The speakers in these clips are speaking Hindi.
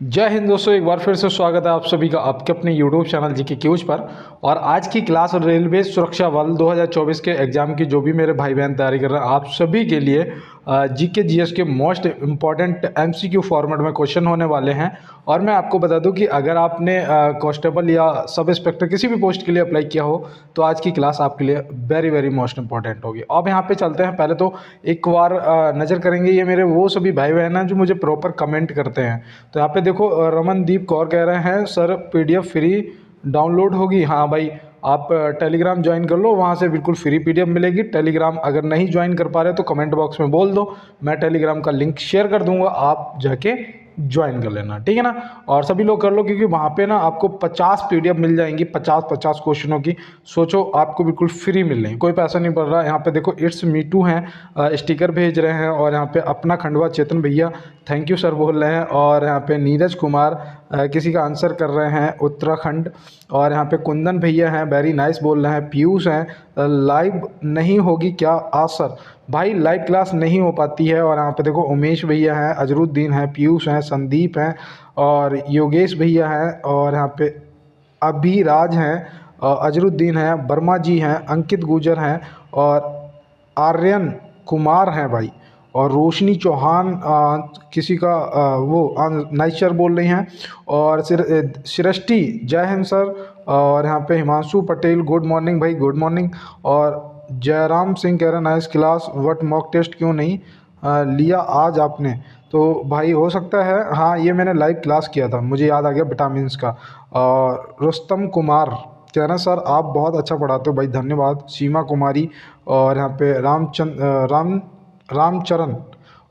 जय हिंद दोस्तों, एक बार फिर से स्वागत है आप सभी का आपके अपने YouTube चैनल जीके क्यूज पर। और आज की क्लास रेलवे सुरक्षा बल 2024 के एग्जाम की जो भी मेरे भाई बहन तैयारी कर रहे हैं, आप सभी के लिए जीके जीएस के मोस्ट इम्पॉर्टेंट एमसीक्यू फॉर्मेट में क्वेश्चन होने वाले हैं। और मैं आपको बता दूं कि अगर आपने कांस्टेबल या सब इंस्पेक्टर किसी भी पोस्ट के लिए अप्लाई किया हो तो आज की क्लास आपके लिए वेरी वेरी मोस्ट इंपॉर्टेंट होगी। अब यहाँ पे चलते हैं, पहले तो एक बार नज़र करेंगे ये मेरे वो सभी भाई बहन हैं जो मुझे प्रॉपर कमेंट करते हैं। तो यहाँ पे देखो, रमनदीप कौर कह रहे हैं सर पीडीएफ फ्री डाउनलोड होगी। हाँ भाई, आप टेलीग्राम ज्वाइन कर लो, वहाँ से बिल्कुल फ्री पीडीएफ मिलेगी। टेलीग्राम अगर नहीं ज्वाइन कर पा रहे तो कमेंट बॉक्स में बोल दो, मैं टेलीग्राम का लिंक शेयर कर दूंगा, आप जाके ज्वाइन कर लेना, ठीक है ना। और सभी लोग कर लो क्योंकि वहाँ पे ना आपको 50 पीडीएफ मिल जाएंगी, 50 क्वेश्चनों की। सोचो, आपको बिल्कुल फ्री मिल रही है, कोई पैसा नहीं पड़ रहा। यहाँ पे देखो इट्स मीटू हैं, स्टिकर भेज रहे हैं। और यहाँ पे अपना खंडवा चेतन भैया थैंक यू सर बोल रहे हैं। और यहाँ पे नीरज कुमार किसी का आंसर कर रहे हैं, उत्तराखंड। और यहाँ पे कुंदन भैया हैं, वेरी नाइस बोल रहे हैं। पीयूष हैं, लाइव नहीं होगी क्या आज सर? भाई लाइव क्लास नहीं हो पाती है। और यहाँ पे देखो उमेश भैया हैं, अजरुद्दीन हैं, पीयूष हैं, संदीप हैं और योगेश भैया हैं। और यहाँ पे अभिराज हैं, अजरुद्दीन हैं, वर्मा जी हैं, अंकित गुजर हैं और आर्यन कुमार हैं भाई। और रोशनी चौहान किसी का नाइचर बोल रही हैं। और सृष्टि जय हिंद सर। और यहाँ पे हिमांशु पटेल गुड मॉर्निंग भाई, गुड मॉर्निंग। और जयराम सिंह कह रहे हैं nice class, what mock test क्यों नहीं लिया आज आपने? तो भाई हो सकता है, हाँ ये मैंने लाइव क्लास किया था, मुझे याद आ गया विटामिन्स का। और रुस्तम कुमार कह रहे हैं सर आप बहुत अच्छा पढ़ाते हो भाई, धन्यवाद। सीमा कुमारी। और यहाँ पे रामचरण।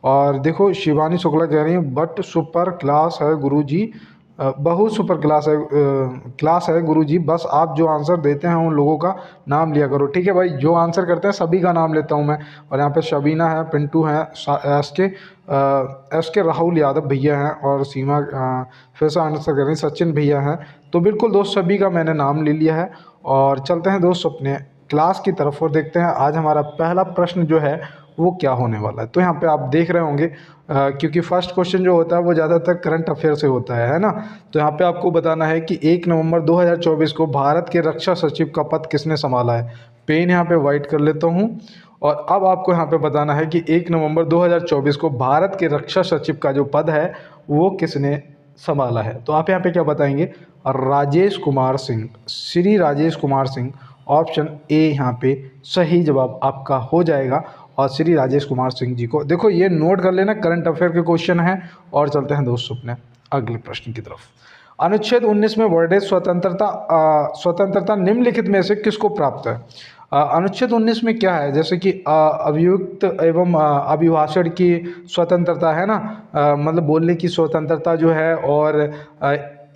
और देखो शिवानी शुक्ला कह रही है बट सुपर क्लास है गुरुजी, बहुत सुपर क्लास है गुरुजी, बस आप जो आंसर देते हैं उन लोगों का नाम लिया करो। ठीक है भाई, जो आंसर करते हैं सभी का नाम लेता हूं मैं। और यहाँ पे शबीना है, पिंटू हैं, एस के राहुल यादव भैया हैं और सीमा फिर से आंसर कर रही हैं, सचिन भैया हैं। तो बिल्कुल दोस्त सभी का मैंने नाम ले लिया है। और चलते हैं दोस्त अपने क्लास की तरफ और देखते हैं आज हमारा पहला प्रश्न जो है वो क्या होने वाला है। तो यहाँ पे आप देख रहे होंगे क्योंकि फर्स्ट क्वेश्चन जो होता है वो ज़्यादातर करंट अफेयर से होता है ना। तो यहाँ पे आपको बताना है कि 1 नवंबर 2024 को भारत के रक्षा सचिव का पद किसने संभाला है। पेन यहाँ पे वाइट कर लेता हूँ। और अब आपको यहाँ पे बताना है कि 1 नवंबर 2024 को भारत के रक्षा सचिव का जो पद है वो किसने संभाला है। तो आप यहाँ पे क्या बताएंगे? राजेश कुमार सिंह, श्री राजेश कुमार सिंह। ऑप्शन ए यहाँ पे सही जवाब आपका हो जाएगा। और श्री राजेश कुमार सिंह जी को देखो ये नोट कर लेना, करंट अफेयर के क्वेश्चन है। और चलते हैं दोस्तों अपने अगले प्रश्न की तरफ। अनुच्छेद 19 में वर्णित स्वतंत्रता निम्नलिखित में से किसको प्राप्त है? अनुच्छेद 19 में क्या है, जैसे कि अभिव्यक्त एवं अभिभाषण की स्वतंत्रता है ना, मतलब बोलने की स्वतंत्रता जो है। और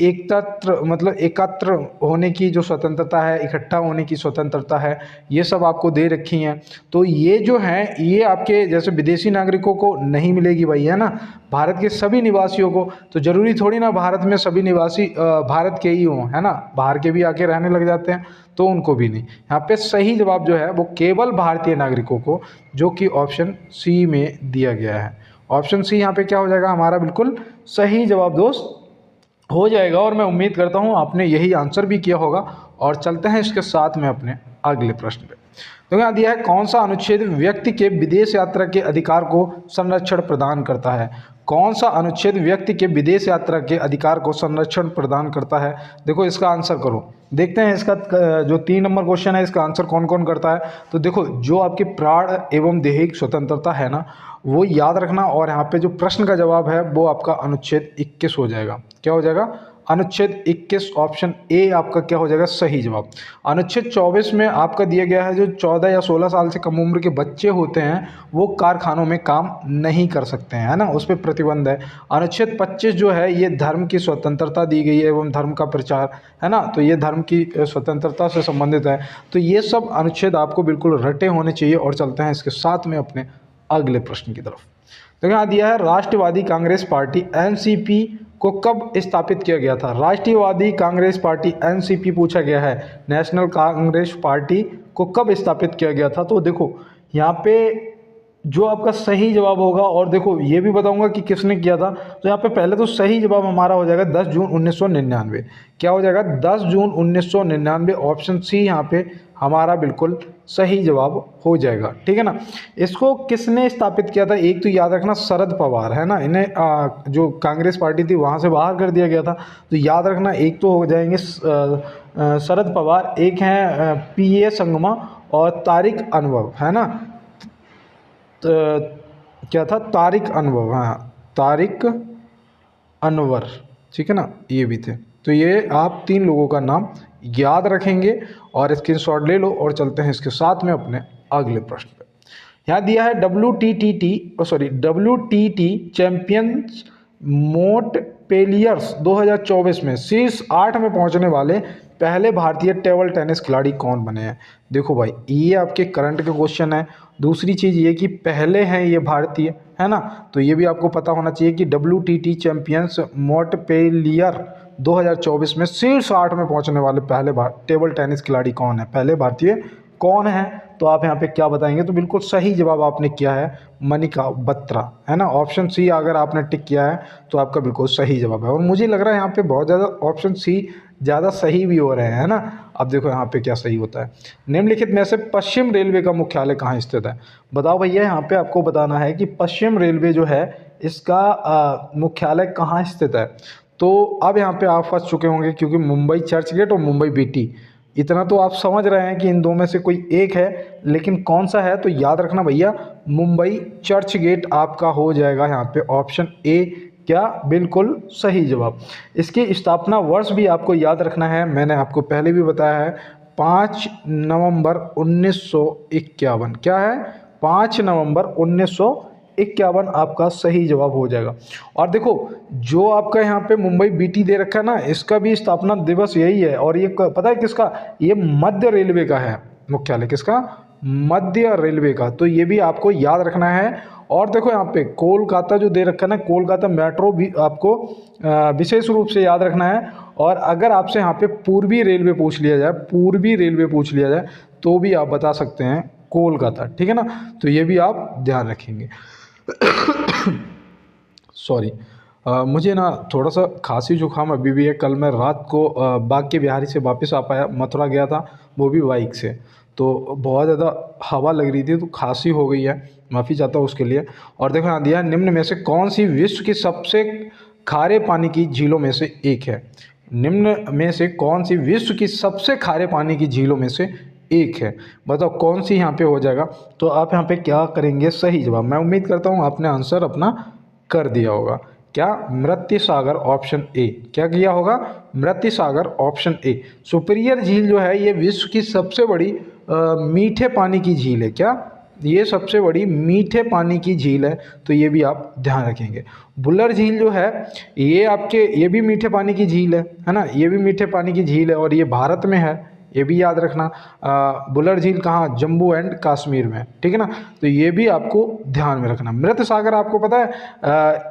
एकत्र होने की जो स्वतंत्रता है, इकट्ठा होने की स्वतंत्रता है, ये सब आपको दे रखी हैं। तो ये जो है ये आपके जैसे विदेशी नागरिकों को नहीं मिलेगी भाई, है ना, भारत के सभी निवासियों को। तो ज़रूरी थोड़ी ना भारत में सभी निवासी भारत के ही हों, है ना, बाहर के भी आके रहने लग जाते हैं, तो उनको भी नहीं। यहाँ पे सही जवाब जो है वो केवल भारतीय नागरिकों को, जो कि ऑप्शन सी में दिया गया है। ऑप्शन सी यहाँ पे क्या हो जाएगा हमारा बिल्कुल सही जवाब दोस्त हो जाएगा। और मैं उम्मीद करता हूँ आपने यही आंसर भी किया होगा। और चलते हैं इसके साथ में अपने अगले प्रश्न पे। तो यहाँ दिया है कौन सा अनुच्छेद व्यक्ति के विदेश यात्रा के अधिकार को संरक्षण प्रदान करता है? कौन सा अनुच्छेद व्यक्ति के विदेश यात्रा के अधिकार को संरक्षण प्रदान करता है? देखो इसका आंसर करो, देखते हैं इसका जो 3 नंबर क्वेश्चन है इसका आंसर कौन कौन करता है। तो देखो जो आपकी प्राण एवं दैहिक स्वतंत्रता है ना, वो याद रखना। और यहाँ पे जो प्रश्न का जवाब है वो आपका अनुच्छेद 21 हो जाएगा। क्या हो जाएगा? अनुच्छेद 21, ऑप्शन ए आपका क्या हो जाएगा सही जवाब। अनुच्छेद 24 में आपका दिया गया है जो 14 या 16 साल से कम उम्र के बच्चे होते हैं वो कारखानों में काम नहीं कर सकते हैं, है ना, उस पर प्रतिबंध है। अनुच्छेद 25 जो है ये धर्म की स्वतंत्रता दी गई है एवं धर्म का प्रचार, है ना, तो ये धर्म की स्वतंत्रता से संबंधित है। तो ये सब अनुच्छेद आपको बिल्कुल रटे होने चाहिए। और चलते हैं इसके साथ में अपने अगले प्रश्न की तरफ। तो यहाँ दिया है राष्ट्रवादी कांग्रेस पार्टी एनसीपी को कब स्थापित किया गया था? राष्ट्रवादी कांग्रेस पार्टी एनसीपी पूछा गया है, नेशनल कांग्रेस पार्टी को कब स्थापित किया गया था? तो देखो यहाँ पे जो आपका सही जवाब होगा, और देखो ये भी बताऊंगा कि किसने किया था। तो यहाँ पे पहले तो सही जवाब हमारा हो जाएगा 10 जून 1999। क्या हो जाएगा? 10 जून 1999, ऑप्शन सी यहाँ पे हमारा बिल्कुल सही जवाब हो जाएगा। ठीक है ना। इसको किसने स्थापित किया था? एक तो याद रखना शरद पवार है ना, इन्हें जो कांग्रेस पार्टी थी वहाँ से बाहर कर दिया गया था। तो याद रखना, एक तो हो जाएंगे शरद पवार, एक हैं पीए संगमा और तारिक अनवर, है ना। क्या था? तारिक अनवर, हाँ तारिक अनवर, ठीक है ना, ये भी थे। तो ये आप 3 लोगों का नाम याद रखेंगे और स्क्रीनशॉट ले लो और चलते हैं इसके साथ में अपने अगले प्रश्न पे। यहाँ दिया है WTT चैंपियंस मोंटपेलियर्स 2024 में शीर्ष 8 में पहुंचने वाले पहले भारतीय टेबल टेनिस खिलाड़ी कौन बने हैं? देखो भाई, ये आपके करंट के क्वेश्चन है। दूसरी चीज़ ये कि पहले हैं ये भारतीय, है ना, तो ये भी आपको पता होना चाहिए कि WTT चैंपियंस मोंटपेलियर 2024 में शीर्ष 8 में पहुंचने वाले पहले टेबल टेनिस खिलाड़ी कौन है, पहले भारतीय कौन है? तो आप यहाँ पे क्या बताएंगे? तो बिल्कुल सही जवाब आपने किया है मनिका बत्रा, है ना। ऑप्शन सी अगर आपने टिक किया है तो आपका बिल्कुल सही जवाब है। और मुझे लग रहा है यहाँ पे बहुत ज़्यादा ऑप्शन सी ज़्यादा सही भी हो रहे हैं, है ना। अब देखो यहाँ पे क्या सही होता है। निम्नलिखित में से पश्चिम रेलवे का मुख्यालय कहाँ स्थित है? बताओ भैया, यहाँ पे आपको बताना है कि पश्चिम रेलवे जो है इसका मुख्यालय कहाँ स्थित है। तो अब यहाँ पे आप फंस चुके होंगे, क्योंकि मुंबई चर्च गेट और मुंबई बीटी, इतना तो आप समझ रहे हैं कि इन दो में से कोई एक है, लेकिन कौन सा है? तो याद रखना भैया, मुंबई चर्च गेट आपका हो जाएगा यहाँ पे ऑप्शन ए। क्या? बिल्कुल सही जवाब। इसकी स्थापना वर्ष भी आपको याद रखना है, मैंने आपको पहले भी बताया है, 5 नवंबर 1951। क्या है? 5 नवंबर 1951 आपका सही जवाब हो जाएगा। और देखो, जो आपका यहाँ पे मुंबई बीटी दे रखा है ना, इसका भी स्थापना दिवस यही है। और ये पता है किसका? ये मध्य रेलवे का है मुख्यालय। किसका? मध्य रेलवे का। तो ये भी आपको याद रखना है। और देखो यहाँ पे कोलकाता जो दे रखा है ना, कोलकाता मेट्रो भी आपको विशेष रूप से याद रखना है। और अगर आपसे यहाँ पे पूर्वी रेलवे पूछ लिया जाए, पूर्वी रेलवे पूछ लिया जाए, तो भी आप बता सकते हैं कोलकाता, ठीक है ना। तो ये भी आप ध्यान रखेंगे। सॉरी, मुझे ना थोड़ा सा खांसी जुकाम अभी भी है। कल मैं रात को बांके बिहारी से वापस आ पाया, मथुरा गया था, वो भी बाइक से। तो बहुत ज़्यादा हवा लग रही थी, तो खांसी हो गई है, माफ़ी चाहता हूँ उसके लिए। और देखो यहाँ दिया है, निम्न में से कौन सी विश्व की सबसे खारे पानी की झीलों में से एक है? निम्न में से कौन सी विश्व की सबसे खारे पानी की झीलों में से एक है? बताओ कौन सी यहाँ पे हो जाएगा। तो आप यहाँ पे क्या करेंगे? सही जवाब। मैं उम्मीद करता हूँ आपने आंसर अपना कर दिया होगा। क्या? मृत्यु सागर, ऑप्शन ए। क्या किया होगा? मृत्यु सागर, ऑप्शन ए। सुपीरियर झील जो है ये विश्व की सबसे बड़ी मीठे पानी की झील है। क्या? ये सबसे बड़ी मीठे पानी की झील है। तो ये भी आप ध्यान रखेंगे। बुलर झील जो है ये आपके, ये भी मीठे पानी की झील है ना, ये भी मीठे पानी की झील है और ये भारत में है, ये भी याद रखना। बुलर झील कहाँ? जम्मू एंड कश्मीर में, ठीक है ना। तो ये भी आपको ध्यान में रखना। मृत सागर आपको पता है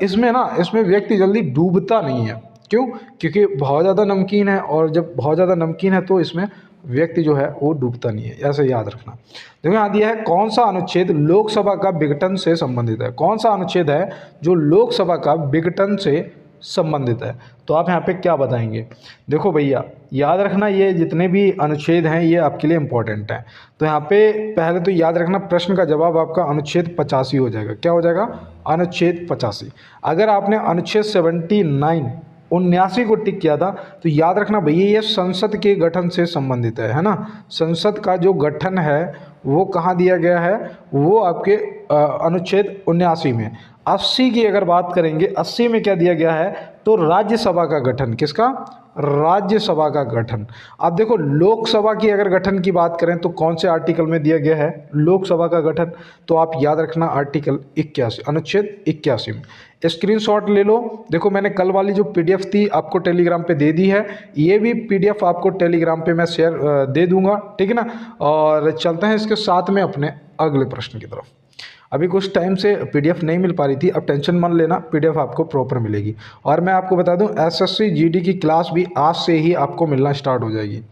इसमें ना, इसमें व्यक्ति जल्दी डूबता नहीं है। क्यों? क्योंकि बहुत ज़्यादा नमकीन है, और जब बहुत ज़्यादा नमकीन है तो इसमें व्यक्ति जो है वो डूबता नहीं है, ऐसे याद रखना। देखो यहाँ दिया है, कौन सा अनुच्छेद लोकसभा का विघटन से संबंधित है? कौन सा अनुच्छेद है जो लोकसभा का विघटन से संबंधित है? तो आप यहाँ पे क्या बताएंगे? देखो भैया, याद रखना, ये जितने भी अनुच्छेद हैं ये आपके लिए इंपॉर्टेंट हैं। तो यहाँ पे पहले तो याद रखना, प्रश्न का जवाब आपका अनुच्छेद 85 हो जाएगा। क्या हो जाएगा? अनुच्छेद 85। अगर आपने अनुच्छेद 79 को टिक किया था तो याद रखना भैया, ये संसद के गठन से संबंधित है ना। संसद का जो गठन है वो कहाँ दिया गया है? वो आपके अनुच्छेद 79 में। 80 की अगर बात करेंगे, 80 में क्या दिया गया है? तो राज्यसभा का गठन। किसका? राज्यसभा का गठन। अब देखो, लोकसभा की अगर गठन की बात करें तो कौन से आर्टिकल में दिया गया है लोकसभा का गठन? तो आप याद रखना आर्टिकल 81, अनुच्छेद 81 में। स्क्रीनशॉट ले लो। देखो, मैंने कल वाली जो पीडीएफ थी आपको टेलीग्राम पे दे दी है, ये भी पीडीएफ आपको टेलीग्राम पे मैं शेयर दे दूंगा, ठीक है ना। और चलते हैं इसके साथ में अपने अगले प्रश्न की तरफ। अभी कुछ टाइम से पीडीएफ नहीं मिल पा रही थी, अब टेंशन मत लेना, पीडीएफ आपको प्रॉपर मिलेगी। और मैं आपको बता दूं, एसएससी जीडी की क्लास भी आज से ही आपको मिलना स्टार्ट हो जाएगी।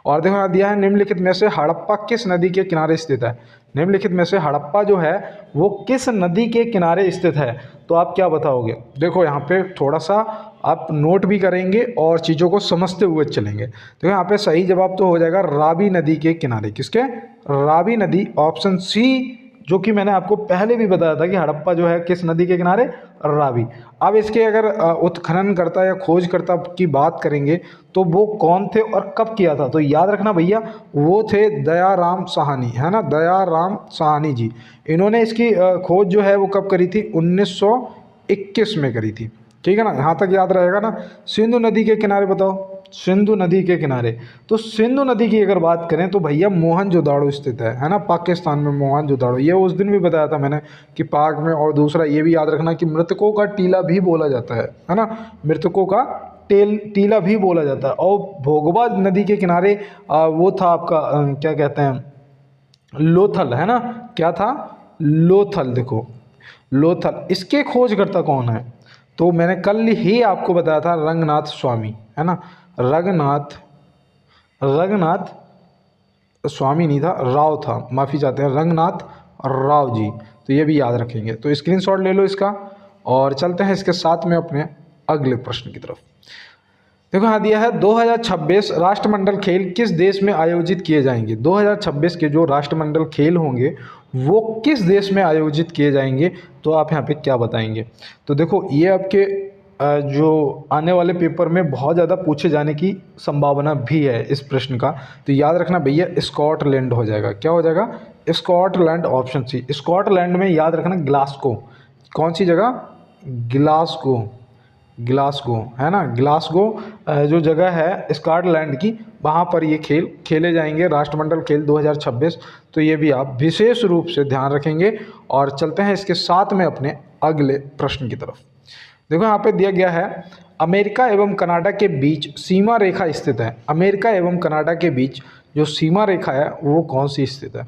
और देखो यहाँ दिया है, निम्नलिखित में से हड़प्पा किस नदी के किनारे स्थित है? निम्नलिखित में से हड़प्पा जो है वो किस नदी के किनारे स्थित है? तो आप क्या बताओगे? देखो यहाँ पे थोड़ा सा आप नोट भी करेंगे और चीज़ों को समझते हुए चलेंगे। तो यहाँ पे सही जवाब तो हो जाएगा रावी नदी के किनारे। किसके? रावी नदी, ऑप्शन सी, जो कि मैंने आपको पहले भी बताया था कि हड़प्पा जो है किस नदी के किनारे? रावी। अब इसके अगर उत्खननकर्ता या खोजकर्ता की बात करेंगे तो वो कौन थे और कब किया था? तो याद रखना भैया, वो थे दयाराम साहनी, है ना, दयाराम साहनी जी। इन्होंने इसकी खोज जो है वो कब करी थी? 1921 में करी थी। ठीक है ना, यहाँ तक याद रहेगा ना। सिंधु नदी के किनारे बताओ, सिंधु नदी के किनारे। तो सिंधु नदी की अगर बात करें तो भैया मोहनजोदाड़ो स्थित है ना, पाकिस्तान में मोहनजोदाड़ो। ये उस दिन भी बताया था मैंने कि पाक में। और दूसरा ये भी याद रखना कि मृतकों का टीला भी बोला जाता है ना, मृतकों का टीला भी बोला जाता है। और भोगवा नदी के किनारे वो था आपका क्या कहते हैं, लोथल, है ना। क्या था? लोथल। देखो लोथल, इसके खोजकर्ता कौन है? तो मैंने कल ही आपको बताया था रंगनाथ स्वामी, है ना। रंगनाथ स्वामी नहीं था, राव था, माफ़ी चाहते हैं, रंगनाथ राव जी। तो ये भी याद रखेंगे। तो स्क्रीनशॉट ले लो इसका और चलते हैं इसके साथ में अपने अगले प्रश्न की तरफ। देखो यहाँ दिया है 2026 राष्ट्रमंडल खेल किस देश में आयोजित किए जाएंगे? 2026 के जो राष्ट्रमंडल खेल होंगे वो किस देश में आयोजित किए जाएंगे? तो आप यहाँ पे क्या बताएंगे? तो देखो ये आपके जो आने वाले पेपर में बहुत ज़्यादा पूछे जाने की संभावना भी है इस प्रश्न का। तो याद रखना भैया, स्कॉटलैंड हो जाएगा। क्या हो जाएगा? Scotland, option C. स्कॉटलैंड में याद रखना ग्लासगो। कौन सी जगह? ग्लासगो, ग्लासगो, है ना। ग्लासगो जो जगह है स्कॉटलैंड की, वहाँ पर ये खेल खेले जाएंगे, राष्ट्रमंडल खेल 2026। तो ये भी आप विशेष रूप से ध्यान रखेंगे। और चलते हैं इसके साथ में अपने अगले प्रश्न की तरफ। देखो यहाँ पे दिया गया है अमेरिका एवं कनाडा के बीच सीमा रेखा स्थित है। अमेरिका एवं कनाडा के बीच जो सीमा रेखा है वो कौन सी स्थित है?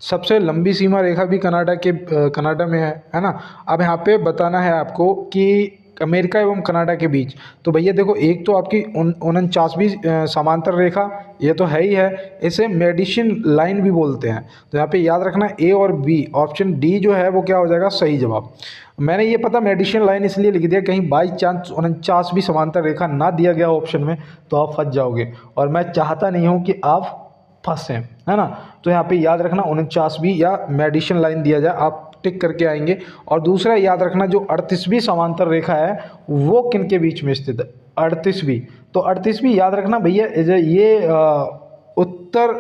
सबसे लंबी सीमा रेखा भी कनाडा में है ना। अब यहाँ पे बताना है आपको कि अमेरिका एवं कनाडा के बीच, तो भैया देखो एक तो आपकी 49वीं समांतर रेखा, ये तो है ही है। इसे मेडिसिन लाइन भी बोलते हैं। तो यहाँ पे याद रखना ए और बी, ऑप्शन डी जो है वो क्या हो जाएगा? सही जवाब। मैंने ये पता मेडिसिन लाइन इसलिए लिख दिया कहीं बाई चांस 49वीं समांतर रेखा ना दिया गया ऑप्शन में तो आप फंस जाओगे, और मैं चाहता नहीं हूँ कि आप फंसें, है ना। तो यहाँ पे याद रखना 49वीं या मेडिसिन लाइन दिया जाए, आप टिक करके आएंगे। और दूसरा याद रखना जो 38वीं समांतर रेखा है वो किन के बीच में स्थित है? 38वीं। तो 38वीं याद रखना भैया, ये उत्तर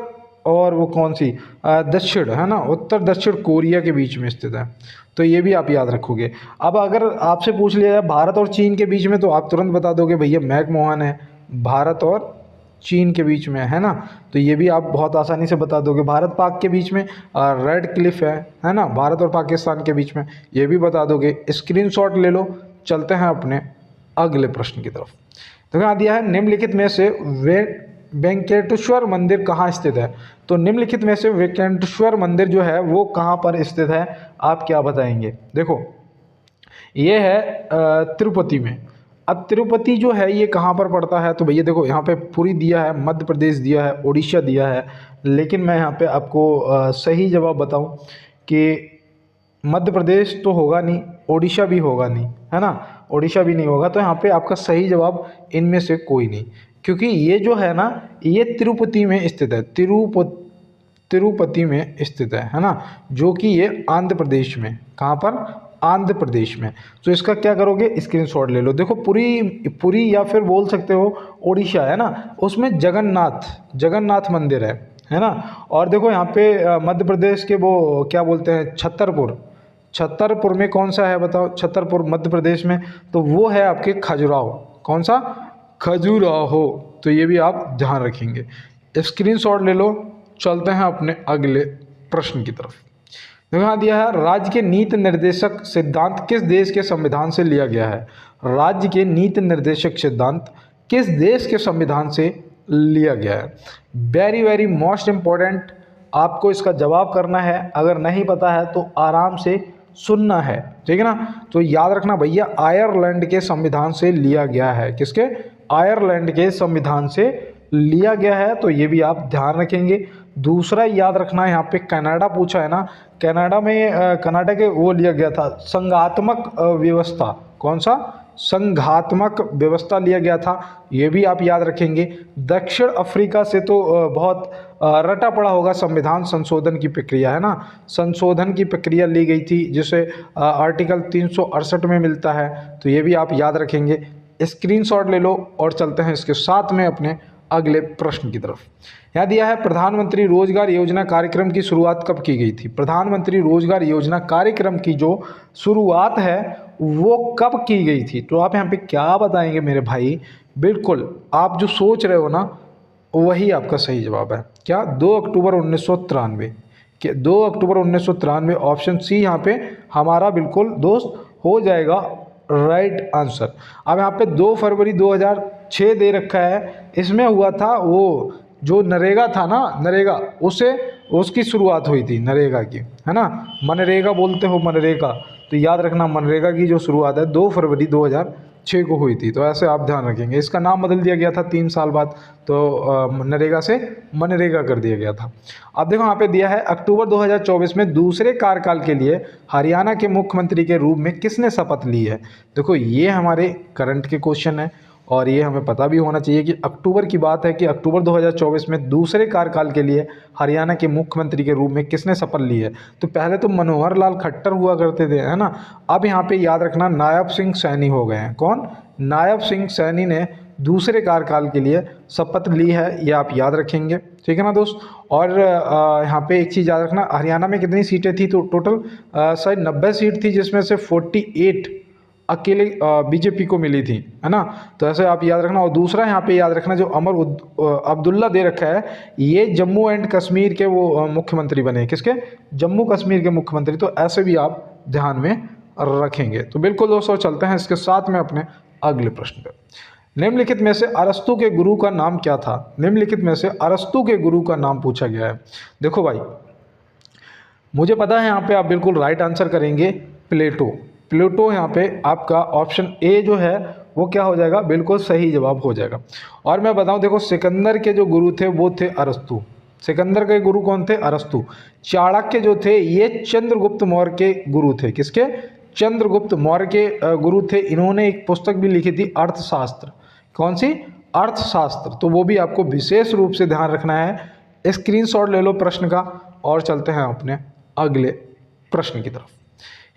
और वो कौन सी दक्षिण, है ना, उत्तर दक्षिण कोरिया के बीच में स्थित है। तो ये भी आप याद रखोगे। अब अगर आपसे पूछ लिया जाए भारत और चीन के बीच में, तो आप तुरंत बता दोगे भैया मैकमोहन है, भारत और चीन के बीच में, है ना। तो ये भी आप बहुत आसानी से बता दोगे। भारत पाक के बीच में रेड क्लिफ है ना, भारत और पाकिस्तान के बीच में, ये भी बता दोगे। स्क्रीनशॉट ले लो। चलते हैं अपने अगले प्रश्न की तरफ। तो यहाँ दिया है निम्नलिखित में से वेंकटेश्वर मंदिर कहाँ स्थित है? तो निम्नलिखित में से वेंकटेश्वर मंदिर जो है वो कहाँ पर स्थित है? आप क्या बताएंगे? देखो ये है तिरुपति में। अब तिरुपति जो है ये कहाँ पर पड़ता है? तो भैया देखो यहाँ पे पुरी दिया है, मध्य प्रदेश दिया है, उड़ीसा दिया है। लेकिन मैं यहाँ पे आपको सही जवाब बताऊँ कि मध्य प्रदेश तो होगा नहीं, उड़ीसा भी होगा नहीं, है ना, उड़ीसा भी नहीं होगा। तो यहाँ पे आपका सही जवाब इनमें से कोई नहीं, क्योंकि ये जो है ना ये तिरुपति में स्थित है। तिरुपति में स्थित है ना, जो कि ये आंध्र प्रदेश में, कहाँ पर? आंध्र प्रदेश में। तो इसका क्या करोगे? स्क्रीनशॉट ले लो। देखो पुरी या फिर बोल सकते हो उड़ीसा, है ना, उसमें जगन्नाथ मंदिर है ना। और देखो यहाँ पे मध्य प्रदेश के वो क्या बोलते हैं, छतरपुर में कौन सा है बताओ? छतरपुर मध्य प्रदेश में, तो वो है आपके खजुराहो। कौन सा? खजुराहो। तो ये भी आप ध्यान रखेंगे। स्क्रीनशॉट ले लो। चलते हैं अपने अगले प्रश्न की तरफ। देखो यहाँ दिया है राज्य के नीति निर्देशक सिद्धांत किस देश के संविधान से लिया गया है? राज्य के नीति निर्देशक सिद्धांत किस देश के संविधान से लिया गया है? वेरी वेरी मोस्ट इम्पोर्टेंट, आपको इसका जवाब करना है। अगर नहीं पता है तो आराम से सुनना है, ठीक है ना। तो याद रखना भैया आयरलैंड के संविधान से लिया गया है। किसके? आयरलैंड के संविधान से लिया गया है। तो ये भी आप ध्यान रखेंगे। दूसरा याद रखना है यहाँ पे कनाडा पूछा है ना, कनाडा में कनाडा के वो लिया गया था संघात्मक व्यवस्था। कौन सा? संघात्मक व्यवस्था लिया गया था, ये भी आप याद रखेंगे। दक्षिण अफ्रीका से तो बहुत रटा पड़ा होगा संविधान संशोधन की प्रक्रिया, है ना, संशोधन की प्रक्रिया ली गई थी जिसे आर्टिकल 368 में मिलता है, तो ये भी आप याद रखेंगे। स्क्रीनशॉट ले लो और चलते हैं इसके साथ में अपने अगले प्रश्न की तरफ। यहाँ दिया है प्रधानमंत्री रोजगार योजना कार्यक्रम की शुरुआत कब की गई थी? प्रधानमंत्री रोजगार योजना कार्यक्रम की जो शुरुआत है वो कब की गई थी? तो आप यहाँ पे क्या बताएंगे मेरे भाई? बिल्कुल आप जो सोच रहे हो ना वही आपका सही जवाब है। क्या? 2 अक्टूबर 1993 के 2 अक्टूबर 1993 ऑप्शन सी यहाँ पे हमारा बिल्कुल दोस्त हो जाएगा राइट आंसर। अब यहाँ पे 2 फरवरी 2006 दे रखा है, इसमें हुआ था वो जो नरेगा था ना, नरेगा उसे उसकी शुरुआत हुई थी नरेगा की, है ना, मनरेगा बोलते हो मनरेगा, तो याद रखना मनरेगा की जो शुरुआत है 2 फरवरी 2006 को हुई थी, तो ऐसे आप ध्यान रखेंगे। इसका नाम बदल दिया गया था 3 साल बाद, तो नरेगा से मनरेगा कर दिया गया था। अब देखो यहाँ पे दिया है अक्टूबर 2024 में दूसरे कार्यकाल के लिए हरियाणा के मुख्यमंत्री के रूप में किसने शपथ ली है? देखो ये हमारे करंट के क्वेश्चन है और ये हमें पता भी होना चाहिए कि अक्टूबर की बात है कि अक्टूबर 2024 में दूसरे कार्यकाल के लिए हरियाणा के मुख्यमंत्री के रूप में किसने शपथ ली है? तो पहले तो मनोहर लाल खट्टर हुआ करते थे, है ना। अब यहाँ पे याद रखना नायब सिंह सैनी हो गए हैं। कौन? नायब सिंह सैनी ने दूसरे कार्यकाल के लिए शपथ ली है, ये आप याद रखेंगे, ठीक है ना दोस्त। और यहाँ पे एक चीज़ याद रखना, हरियाणा में कितनी सीटें थी? तो टोटल शायद 90 सीट थी, जिसमें से 48 अकेले बीजेपी को मिली थी, है ना, तो ऐसे आप याद रखना। और दूसरा यहाँ पे याद रखना जो अब्दुल्ला दे रखा है, ये जम्मू एंड कश्मीर के वो मुख्यमंत्री बने। किसके? जम्मू कश्मीर के मुख्यमंत्री, तो ऐसे भी आप ध्यान में रखेंगे। तो बिल्कुल दोस्तों चलते हैं इसके साथ में अपने अगले प्रश्न पे। निम्नलिखित में से अरस्तु के गुरु का नाम क्या था? निम्नलिखित में से अरस्तु के गुरु का नाम पूछा गया है। देखो भाई मुझे पता है यहाँ पे आप बिल्कुल राइट आंसर करेंगे, प्लेटो। प्लेटो यहाँ पे आपका ऑप्शन ए जो है वो क्या हो जाएगा? बिल्कुल सही जवाब हो जाएगा। और मैं बताऊँ देखो सिकंदर के जो गुरु थे वो थे अरस्तु। सिकंदर के गुरु कौन थे? अरस्तु। चाणक्य जो थे ये चंद्रगुप्त मौर्य के गुरु थे। किसके? चंद्रगुप्त मौर्य के गुरु थे। इन्होंने एक पुस्तक भी लिखी थी अर्थशास्त्र। कौन सी? अर्थशास्त्र। तो वो भी आपको विशेष रूप से ध्यान रखना है। स्क्रीनशॉट ले लो प्रश्न का और चलते हैं अपने अगले प्रश्न की तरफ।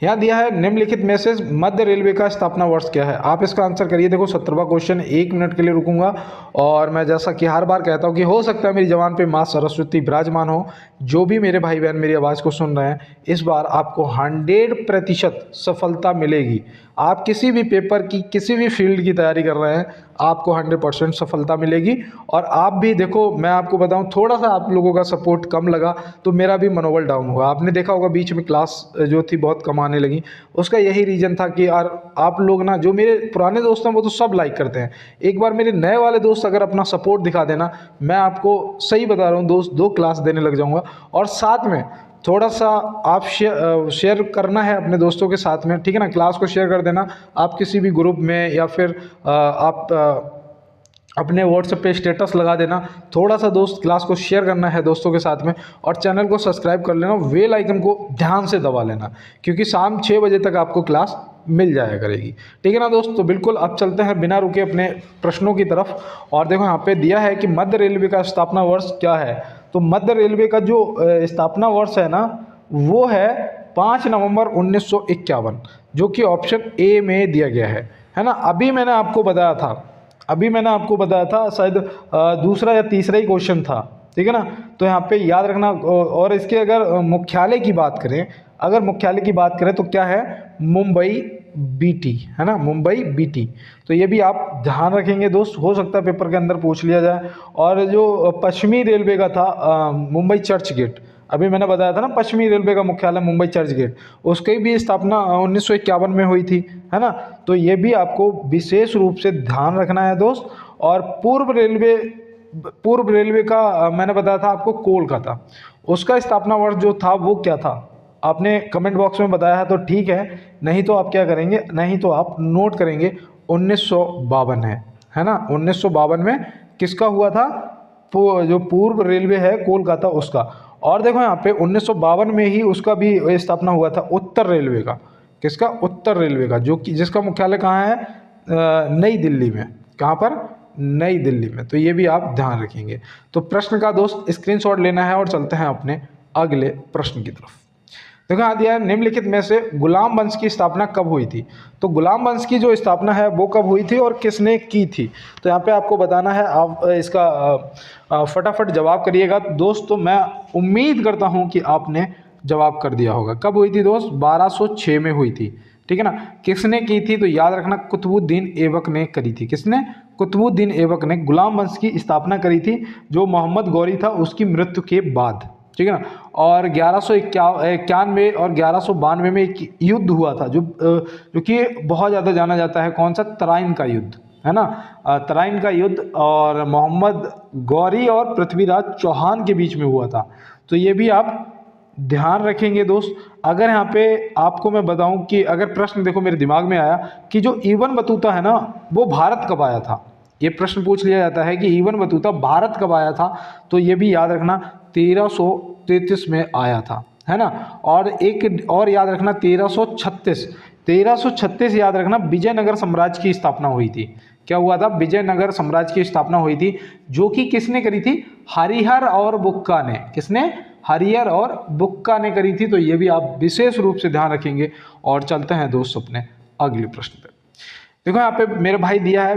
यहाँ दिया है निम्नलिखित में से मध्य रेलवे का स्थापना वर्ष क्या है? आप इसका आंसर करिए। देखो 17वां क्वेश्चन, 1 मिनट के लिए रुकूंगा और मैं जैसा कि हर बार कहता हूँ कि हो सकता है मेरी जबान पे माँ सरस्वती विराजमान हो। जो भी मेरे भाई बहन मेरी आवाज़ को सुन रहे हैं, इस बार आपको 100% सफलता मिलेगी। आप किसी भी पेपर की किसी भी फील्ड की तैयारी कर रहे हैं, आपको 100% सफलता मिलेगी। और आप भी देखो मैं आपको बताऊं, थोड़ा सा आप लोगों का सपोर्ट कम लगा तो मेरा भी मनोबल डाउन हुआ। आपने देखा होगा बीच में क्लास जो थी बहुत कम आने लगी, उसका यही रीज़न था कि यार आप लोग ना, जो मेरे पुराने दोस्त हैं वो तो सब लाइक करते हैं, एक बार मेरे नए वाले दोस्त अगर अपना सपोर्ट दिखा देना, मैं आपको सही बता रहा हूँ दोस्त 2 क्लास देने लग जाऊँगा। और साथ में थोड़ा सा आप शेयर करना है अपने दोस्तों के साथ में, ठीक है ना। क्लास को शेयर कर देना आप किसी भी ग्रुप में, या फिर आप अपने व्हाट्सएप पे स्टेटस लगा देना। थोड़ा सा दोस्त क्लास को शेयर करना है दोस्तों के साथ में, और चैनल को सब्सक्राइब कर लेना, बेल आइकन को ध्यान से दबा लेना, क्योंकि शाम 6 बजे तक आपको क्लास मिल जाया करेगी, ठीक है ना दोस्त। तो बिल्कुल अब चलते हैं बिना रुके अपने प्रश्नों की तरफ। और देखो यहाँ पे दिया है कि मध्य रेलवे का स्थापना वर्ष क्या है? तो मध्य रेलवे का जो स्थापना वर्ष है ना वो है 5 नवंबर 1951, जो कि ऑप्शन ए में दिया गया है ना। अभी मैंने आपको बताया था शायद दूसरा या तीसरा ही क्वेश्चन था, ठीक है ना। तो यहाँ पे याद रखना। और इसके अगर मुख्यालय की बात करें, तो क्या है? मुंबई बीटी, है ना, मुंबई बीटी। तो ये भी आप ध्यान रखेंगे दोस्त, हो सकता है पेपर के अंदर पूछ लिया जाए। और जो पश्चिमी रेलवे का था मुंबई चर्च गेट, अभी मैंने बताया था ना पश्चिमी रेलवे का मुख्यालय मुंबई चर्च गेट, उसकी भी स्थापना 1951 में हुई थी, है ना। तो ये भी आपको विशेष रूप से ध्यान रखना है दोस्त। और पूर्व रेलवे का मैंने बताया था आपको कोलकाता, उसका स्थापना वर्ष जो था वो क्या था? आपने कमेंट बॉक्स में बताया है तो ठीक है, नहीं तो आप क्या करेंगे, नहीं तो आप नोट करेंगे 1952 है ना। 1952 में किसका हुआ था? जो पूर्व रेलवे है कोलकाता उसका। और देखो यहाँ पे 1952 में ही उसका भी स्थापना हुआ था, उत्तर रेलवे का। किसका? उत्तर रेलवे का, जो कि जिसका मुख्यालय कहाँ है? नई दिल्ली में। कहाँ पर? नई दिल्ली में। तो ये भी आप ध्यान रखेंगे। तो प्रश्न का दोस्त स्क्रीनशॉट लेना है और चलते हैं अपने अगले प्रश्न की तरफ। देखो यहाँ दिया है, निम्नलिखित में से गुलाम वंश की स्थापना कब हुई थी? तो गुलाम वंश की जो स्थापना है वो कब हुई थी और किसने की थी? तो यहाँ पे आपको बताना है। आप इसका फटाफट जवाब करिएगा दोस्त। तो मैं उम्मीद करता हूँ कि आपने जवाब कर दिया होगा। कब हुई थी दोस्त? 1206 में हुई थी। ठीक है ना। किसने की थी? तो याद रखना, कुतुबुद्दीन ऐबक ने करी थी। किसने? कुतुबुद्दीन ऐबक ने गुलाम वंश की स्थापना करी थी, जो मोहम्मद गौरी था उसकी मृत्यु के बाद। ठीक है ना। और 1191 और 1192 में एक युद्ध हुआ था, जो कि बहुत ज़्यादा जाना जाता है। कौन सा? तराइन का युद्ध, है ना। तराइन का युद्ध और मोहम्मद गौरी और पृथ्वीराज चौहान के बीच में हुआ था। तो ये भी आप ध्यान रखेंगे दोस्त। अगर यहाँ पे आपको मैं बताऊं कि अगर प्रश्न देखो मेरे दिमाग में आया कि जो इबन बतूता है ना, वो भारत कब आया था, ये प्रश्न पूछ लिया जाता है कि इबन बतूता भारत कब आया था। तो ये भी याद रखना 1333 में आया था, है ना। और एक और याद रखना 1336 याद रखना, विजयनगर साम्राज्य की स्थापना हुई थी। क्या हुआ था? विजयनगर साम्राज्य की स्थापना हुई थी, जो कि किसने करी थी? हरिहर और बुक्का ने। किसने? हरिहर और बुक्का ने करी थी। तो ये भी आप विशेष रूप से ध्यान रखेंगे। और चलते हैं दोस्त अपने अगले प्रश्न पे। देखो यहाँ पे मेरे भाई दिया है,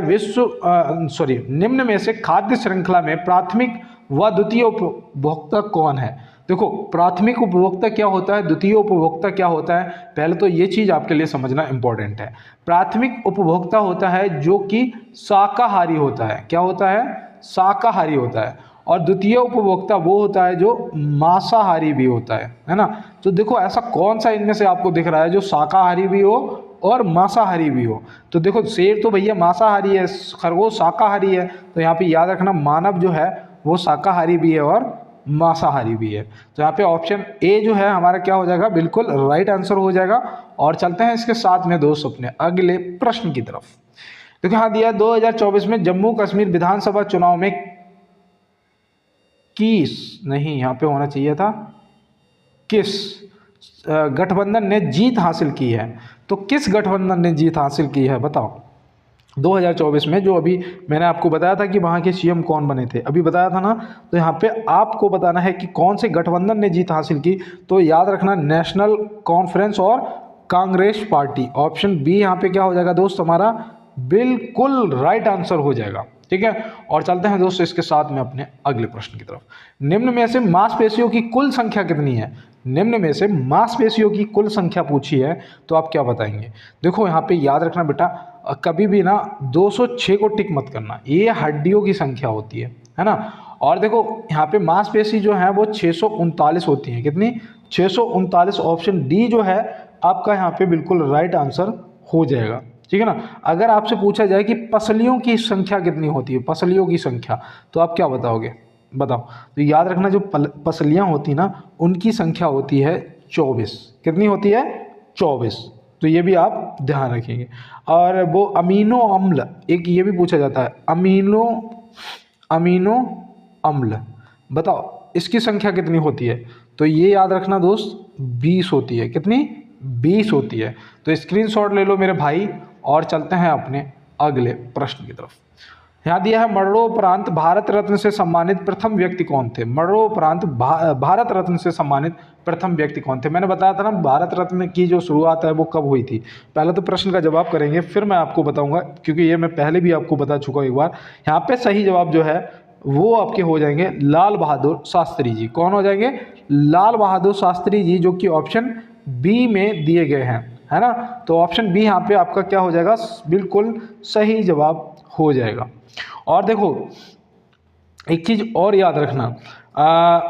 निम्न में से खाद्य श्रृंखला में प्राथमिक व द्वितीय उपभोक्ता कौन है? देखो, प्राथमिक उपभोक्ता क्या होता है, द्वितीय उपभोक्ता क्या होता है, पहले तो ये चीज आपके लिए समझना इंपॉर्टेंट है। प्राथमिक उपभोक्ता होता है जो कि शाकाहारी होता है। क्या होता है? शाकाहारी होता है। और द्वितीय उपभोक्ता वो होता है जो मांसाहारी भी होता है ना। तो देखो, ऐसा कौन सा इनमें से आपको दिख रहा है जो शाकाहारी भी हो और मांसाहारी भी हो? तो देखो, शेर तो भैया मांसाहारी है, खरगोश शाकाहारी है। तो यहाँ पे याद रखना, मानव जो है वो शाकाहारी भी है और मांसाहारी भी है। तो यहाँ पे ऑप्शन ए जो है हमारा क्या हो जाएगा? बिल्कुल राइट आंसर हो जाएगा। और चलते हैं इसके साथ में दोस्त अपने अगले प्रश्न की तरफ। देखो यहाँ दिया 2024 में जम्मू कश्मीर विधानसभा चुनाव में यहाँ पे होना चाहिए था, किस गठबंधन ने जीत हासिल की है? तो किस गठबंधन ने जीत हासिल की है बताओ? 2024 में जो अभी मैंने आपको बताया था कि वहाँ के सीएम कौन बने थे, अभी बताया था ना। तो यहाँ पे आपको बताना है कि कौन से गठबंधन ने जीत हासिल की। तो याद रखना, नेशनल कॉन्फ्रेंस और कांग्रेस पार्टी। ऑप्शन बी यहाँ पे क्या हो जाएगा दोस्त? हमारा बिल्कुल राइट आंसर हो जाएगा। ठीक है। और चलते हैं दोस्तों इसके साथ में अपने अगले प्रश्न की तरफ। निम्न में से मांसपेशियों की कुल संख्या कितनी है? निम्न में से मांसपेशियों की कुल संख्या पूछी है, तो आप क्या बताएंगे? देखो यहाँ पे याद रखना बेटा, कभी भी ना 206 को टिक मत करना, ये हड्डियों की संख्या होती है ना। और देखो यहाँ पे मांसपेशी जो है वो 639 होती है। कितनी? 639। ऑप्शन डी जो है आपका यहाँ पे बिल्कुल राइट आंसर हो जाएगा। ठीक है ना। अगर आपसे पूछा जाए कि पसलियों की संख्या कितनी होती है, पसलियों की संख्या, तो आप क्या बताओगे? बताओ। तो याद रखना, जो पसलियाँ होती ना उनकी संख्या होती है 24। कितनी होती है? 24। तो ये भी आप ध्यान रखेंगे। और वो अमीनो अम्ल, एक ये भी पूछा जाता है, अमीनो अम्ल, बताओ इसकी संख्या कितनी होती है? तो ये याद रखना दोस्त, 20 होती है। कितनी? 20 होती है। तो स्क्रीनशॉट ले लो मेरे भाई। और चलते हैं अपने अगले प्रश्न की तरफ। यहाँ दिया है, मरणोपरांत भारत रत्न से सम्मानित प्रथम व्यक्ति कौन थे? मरणोपरांत भारत रत्न से सम्मानित प्रथम व्यक्ति कौन थे? मैंने बताया था ना, भारत रत्न की जो शुरुआत है वो कब हुई थी। पहले तो प्रश्न का जवाब करेंगे, फिर मैं आपको बताऊंगा, क्योंकि ये मैं पहले भी आपको बता चुका हूँ एक बार। यहाँ पे सही जवाब जो है वो आपके हो जाएंगे लाल बहादुर शास्त्री जी। कौन हो जाएंगे? लाल बहादुर शास्त्री जी, जो कि ऑप्शन बी में दिए गए हैं, है ना। तो ऑप्शन बी यहाँ पे आपका क्या हो जाएगा? बिल्कुल सही जवाब हो जाएगा। और देखो, एक चीज और याद रखना,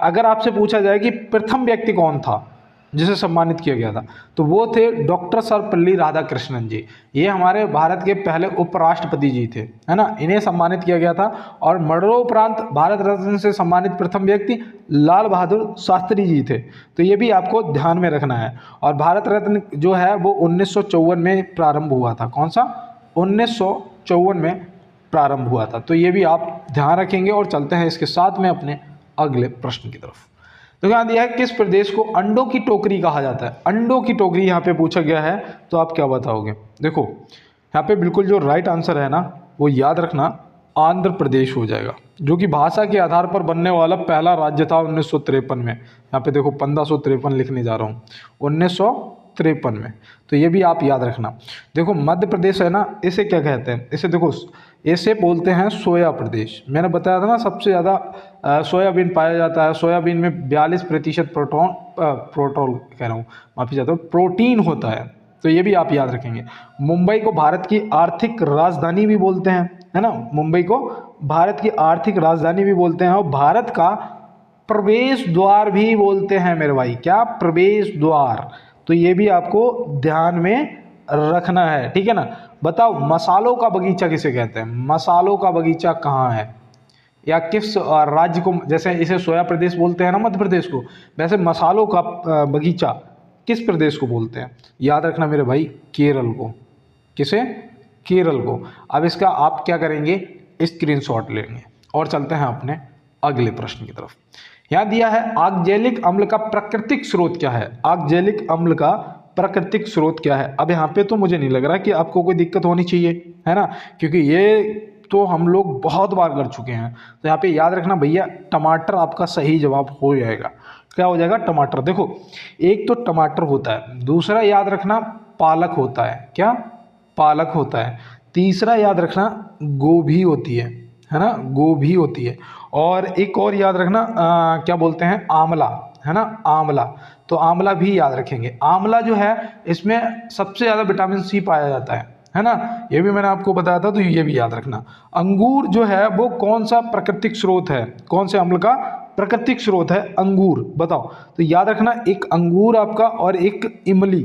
अगर आपसे पूछा जाए कि प्रथम व्यक्ति कौन था जिसे सम्मानित किया गया था, तो वो थे डॉक्टर सर्वपल्ली राधाकृष्णन जी। ये हमारे भारत के पहले उपराष्ट्रपति जी थे, है ना। इन्हें सम्मानित किया गया था। और मरणोपरांत भारत रत्न से सम्मानित प्रथम व्यक्ति लाल बहादुर शास्त्री जी थे। तो ये भी आपको ध्यान में रखना है। और भारत रत्न जो है वो 1954 में प्रारंभ हुआ था। कौन सा? 1954 में प्रारंभ हुआ था। तो ये भी आप ध्यान रखेंगे और चलते हैं इसके साथ में अपने अगले प्रश्न की तरफ। तो यहाँ दिया है किस प्रदेश को अंडों की टोकरी कहा जाता है। अंडों की टोकरी यहाँ पे पूछा गया है, तो आप क्या बताओगे। देखो यहाँ पे बिल्कुल जो राइट आंसर है ना, वो याद रखना आंध्र प्रदेश हो जाएगा, जो कि भाषा के आधार पर बनने वाला पहला राज्य था 1953 में। यहाँ पे देखो 1553 लिखने जा रहा हूँ, 1953 में। तो ये भी आप याद रखना। देखो मध्य प्रदेश है ना, इसे क्या कहते हैं, इसे देखो इसे बोलते हैं सोया प्रदेश। मैंने बताया था ना सबसे ज़्यादा सोयाबीन पाया जाता है। सोयाबीन में 42% प्रोटीन होता है। तो ये भी आप याद रखेंगे। मुंबई को भारत की आर्थिक राजधानी भी बोलते हैं, है ना। मुंबई को भारत की आर्थिक राजधानी भी बोलते हैं और भारत का प्रवेश द्वार भी बोलते हैं मेरे भाई। क्या, प्रवेश द्वार। तो ये भी आपको ध्यान में रखना है, ठीक है ना। बताओ मसालों का बगीचा किसे कहते हैं। मसालों का बगीचा कहाँ है या किस राज्य को, जैसे इसे सोया प्रदेश बोलते हैं ना मध्य प्रदेश को, वैसे मसालों का बगीचा किस प्रदेश को बोलते हैं। याद रखना मेरे भाई, केरल को। किसे, केरल को। अब इसका आप क्या करेंगे, स्क्रीनशॉट लेंगे और चलते हैं अपने अगले प्रश्न की तरफ। यहाँ दिया है ऑक्जेलिक अम्ल का प्राकृतिक स्रोत क्या है। ऑक्जेलिक अम्ल का प्राकृतिक स्रोत क्या है। अब यहाँ पे तो मुझे नहीं लग रहा कि आपको कोई दिक्कत होनी चाहिए, है ना, क्योंकि ये तो हम लोग बहुत बार कर चुके हैं। तो यहाँ पे याद रखना भैया, टमाटर आपका सही जवाब हो जाएगा। क्या हो जाएगा, टमाटर। देखो एक तो टमाटर होता है, दूसरा याद रखना पालक होता है। क्या, पालक होता है। तीसरा याद रखना गोभी होती है ना, गोभी होती है। और एक और याद रखना क्या बोलते हैं, आंवला, है ना, आंवला। तो आंवला भी याद रखेंगे। आंवला जो है इसमें सबसे ज़्यादा विटामिन सी पाया जाता है ना, ये भी मैंने आपको बताया था, तो ये भी याद रखना। अंगूर जो है वो कौन सा प्राकृतिक स्रोत है, कौन से अम्ल का प्राकृतिक स्रोत है अंगूर, बताओ। तो याद रखना एक अंगूर आपका और एक इमली,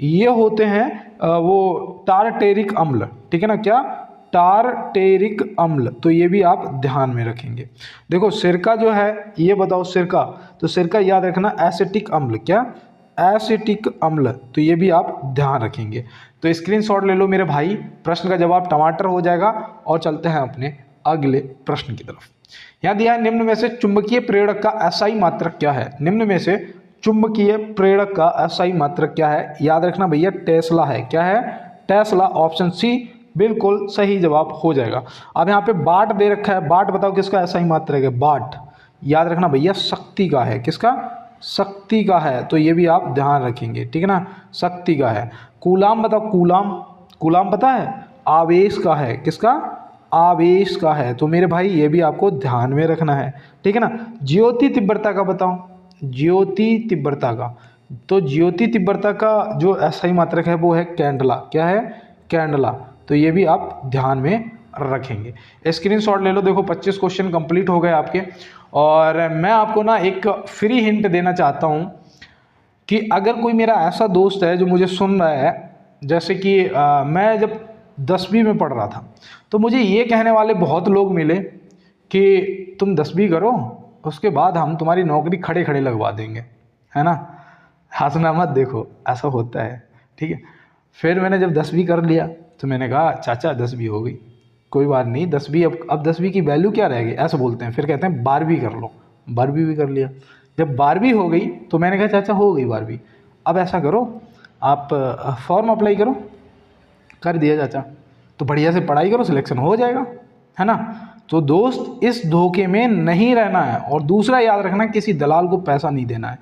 ये होते हैं वो टारटेरिक अम्ल, ठीक है ना। क्या, टारटेरिक अम्ल। तो ये भी आप ध्यान में रखेंगे। देखो सिरका जो है, ये बताओ सिरका, तो सिरका याद रखना एसिटिक अम्ल। क्या, एसिटिक अम्ल। तो ये भी आप ध्यान रखेंगे। तो स्क्रीनशॉट ले लो मेरे भाई, प्रश्न का जवाब टमाटर हो जाएगा। और चलते हैं अपने अगले प्रश्न की तरफ। यहाँ दिया है निम्न में से चुंबकीय प्रेरक का एसआई मात्रक क्या है। निम्न में से चुंबकीय प्रेरक का एसआई मात्रक क्या है। याद रखना भैया टेस्ला है। क्या है, टेस्ला। ऑप्शन सी बिल्कुल सही जवाब हो जाएगा। अब यहाँ पे वाट दे रखा है, वाट बताओ किसका एसआई मात्रक है। वाट याद रखना भैया शक्ति का है। किसका, शक्ति का है। तो ये भी आप ध्यान रखेंगे, ठीक है ना, शक्ति का है। कूलाम बताओ, कूलाम, कूलाम पता है, आवेश का है। किसका, आवेश का है। तो मेरे भाई ये भी आपको ध्यान में रखना है, ठीक है ना। ज्योति तीव्रता का बताओ, ज्योति तीव्रता का। तो ज्योति तीव्रता का जो एसआई मात्रक है वो है कैंडला। क्या है, कैंडला। तो ये भी आप ध्यान में रखेंगे। स्क्रीनशॉट ले लो। देखो 25 क्वेश्चन कंप्लीट हो गए आपके। और मैं आपको ना एक फ्री हिंट देना चाहता हूँ कि अगर कोई मेरा ऐसा दोस्त है जो मुझे सुन रहा है, जैसे कि मैं जब 10वीं में पढ़ रहा था तो मुझे ये कहने वाले बहुत लोग मिले कि तुम 10वीं करो, उसके बाद हम तुम्हारी नौकरी खड़े खड़े लगवा देंगे, है ना। हंसना मत, देखो ऐसा होता है, ठीक है। फिर मैंने जब 10वीं कर लिया तो मैंने कहा चाचा 10वीं हो गई, कोई बात नहीं, 10वीं अब 10वीं की वैल्यू क्या रहेगी, ऐसा बोलते हैं। फिर कहते हैं 12वीं कर लो, 12वीं भी कर लिया। जब 12वीं हो गई तो मैंने कहा चाचा हो गई 12वीं, अब ऐसा करो आप फॉर्म अप्लाई करो। कर दिया चाचा, तो बढ़िया से पढ़ाई करो, सिलेक्शन हो जाएगा, है ना। तो दोस्त इस धोखे में नहीं रहना है। और दूसरा याद रखना, किसी दलाल को पैसा नहीं देना है।